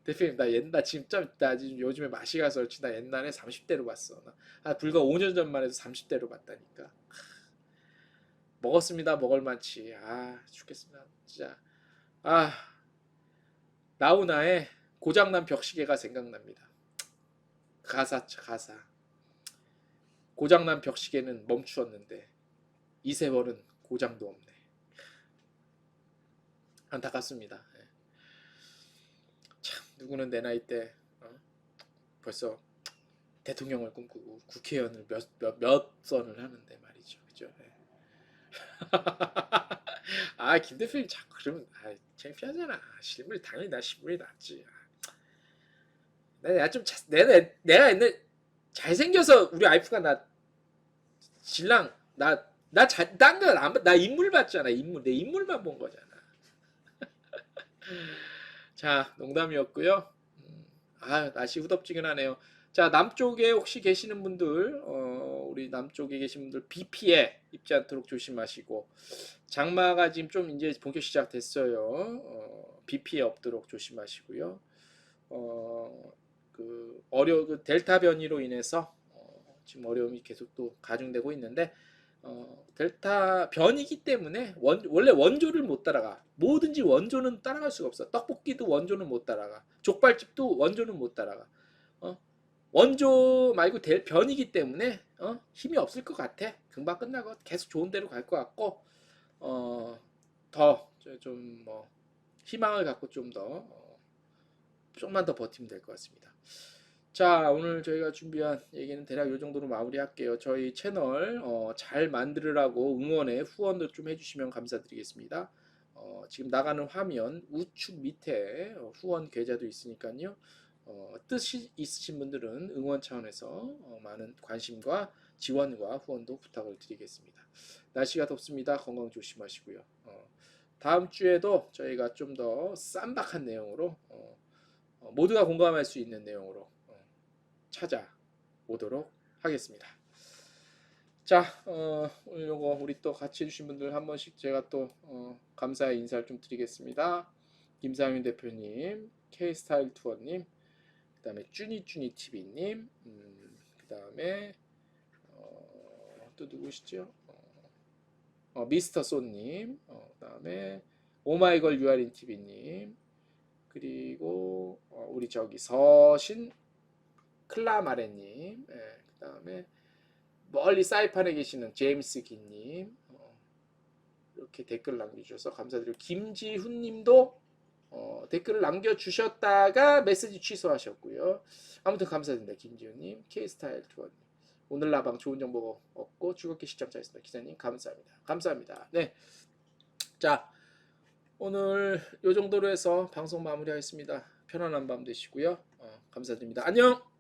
대표님 나 지금 나 지금 요즘에 맛이 가서 그렇지 나 옛날에 30대로 봤어. 나 불과 5년 전만 해도 30대로 봤다니까. 먹었습니다. 먹을 만치. 아 죽겠습니다. 진짜. 아 나훈아의 고장난 벽시계가 생각납니다. 가사. 고장난 벽시계는 멈추었는데 이세벌은 고장도 없네. 안타깝습니다. 예. 참 누구는 내 나이 때 벌써 대통령을 꿈꾸고 국회의원을 몇 선을 하는데 말이죠. 그죠? 예. 아, 김 대표님 자꾸 그러면 창피하잖아. 실물이 당연히 나 실물이 낫지. 내가 좀 내가 옛날 잘생겨서 우리 와이프가 나 신랑 나 인물 봤잖아. 인물 내 인물만 본 거잖아. 자, 농담이었고요. 날씨 후덥지근하네요. 자, 남쪽에 혹시 계시는 분들, 우리 남쪽에 계신 분들 비 피해 입지 않도록 조심하시고, 장마가 지금 좀 이제 본격 시작됐어요. 비 피해 없도록 조심하시고요. 그 델타 변이로 인해서 지금 어려움이 계속 또 가중되고 있는데, 델타 변이기 때문에 원래 원조를 못 따라가. 뭐든지 원조는 따라갈 수가 없어. 떡볶이도 원조는 못 따라가. 족발집도 원조는 못 따라가. 원조 말고 변이기 때문에 힘이 없을 것 같아. 금방 끝나고 계속 좋은 데로 갈 것 같고 더 좀 뭐 희망을 갖고 좀만 더 버티면 될 것 같습니다. 자, 오늘 저희가 준비한 얘기는 대략 이 정도로 마무리할게요. 저희 채널 잘 만들으라고 응원에 후원도 좀 해주시면 감사드리겠습니다. 지금 나가는 화면 우측 밑에 후원 계좌도 있으니까요. 뜻이 있으신 분들은 응원 차원에서 많은 관심과 지원과 후원도 부탁을 드리겠습니다. 날씨가 덥습니다. 건강 조심하시고요. 다음 주에도 저희가 좀 더 쌈박한 내용으로 모두가 공감할 수 있는 내용으로 찾아오도록 하겠습니다. 자, 오늘 요거 우리 또 같이 해주신 분들 한 번씩 제가 또 감사의 인사를 좀 드리겠습니다. 김상윤 대표님, K스타일 투어님, 그 다음에 쭈니TV님, 그 다음에 또 누구시죠? 미스터 쏘님, 그 다음에 오마이걸 유아린 TV님, 그리고 우리 저기 서신 클라마레님, 그 다음에 멀리 사이판에 계시는 제임스 기님, 이렇게 댓글 남겨주셔서 감사드리고, 김지훈님도 댓글을 남겨주셨다가 메시지 취소하셨고요. 아무튼 감사드립니다. 김지훈님, K스타일 투어님. 오늘 나방 좋은 정보 얻고 즐겁게 시청자였습니다. 기자님 감사합니다. 감사합니다. 네, 자 오늘 요 정도로 해서 방송 마무리하겠습니다. 편안한 밤 되시고요. 감사드립니다. 안녕.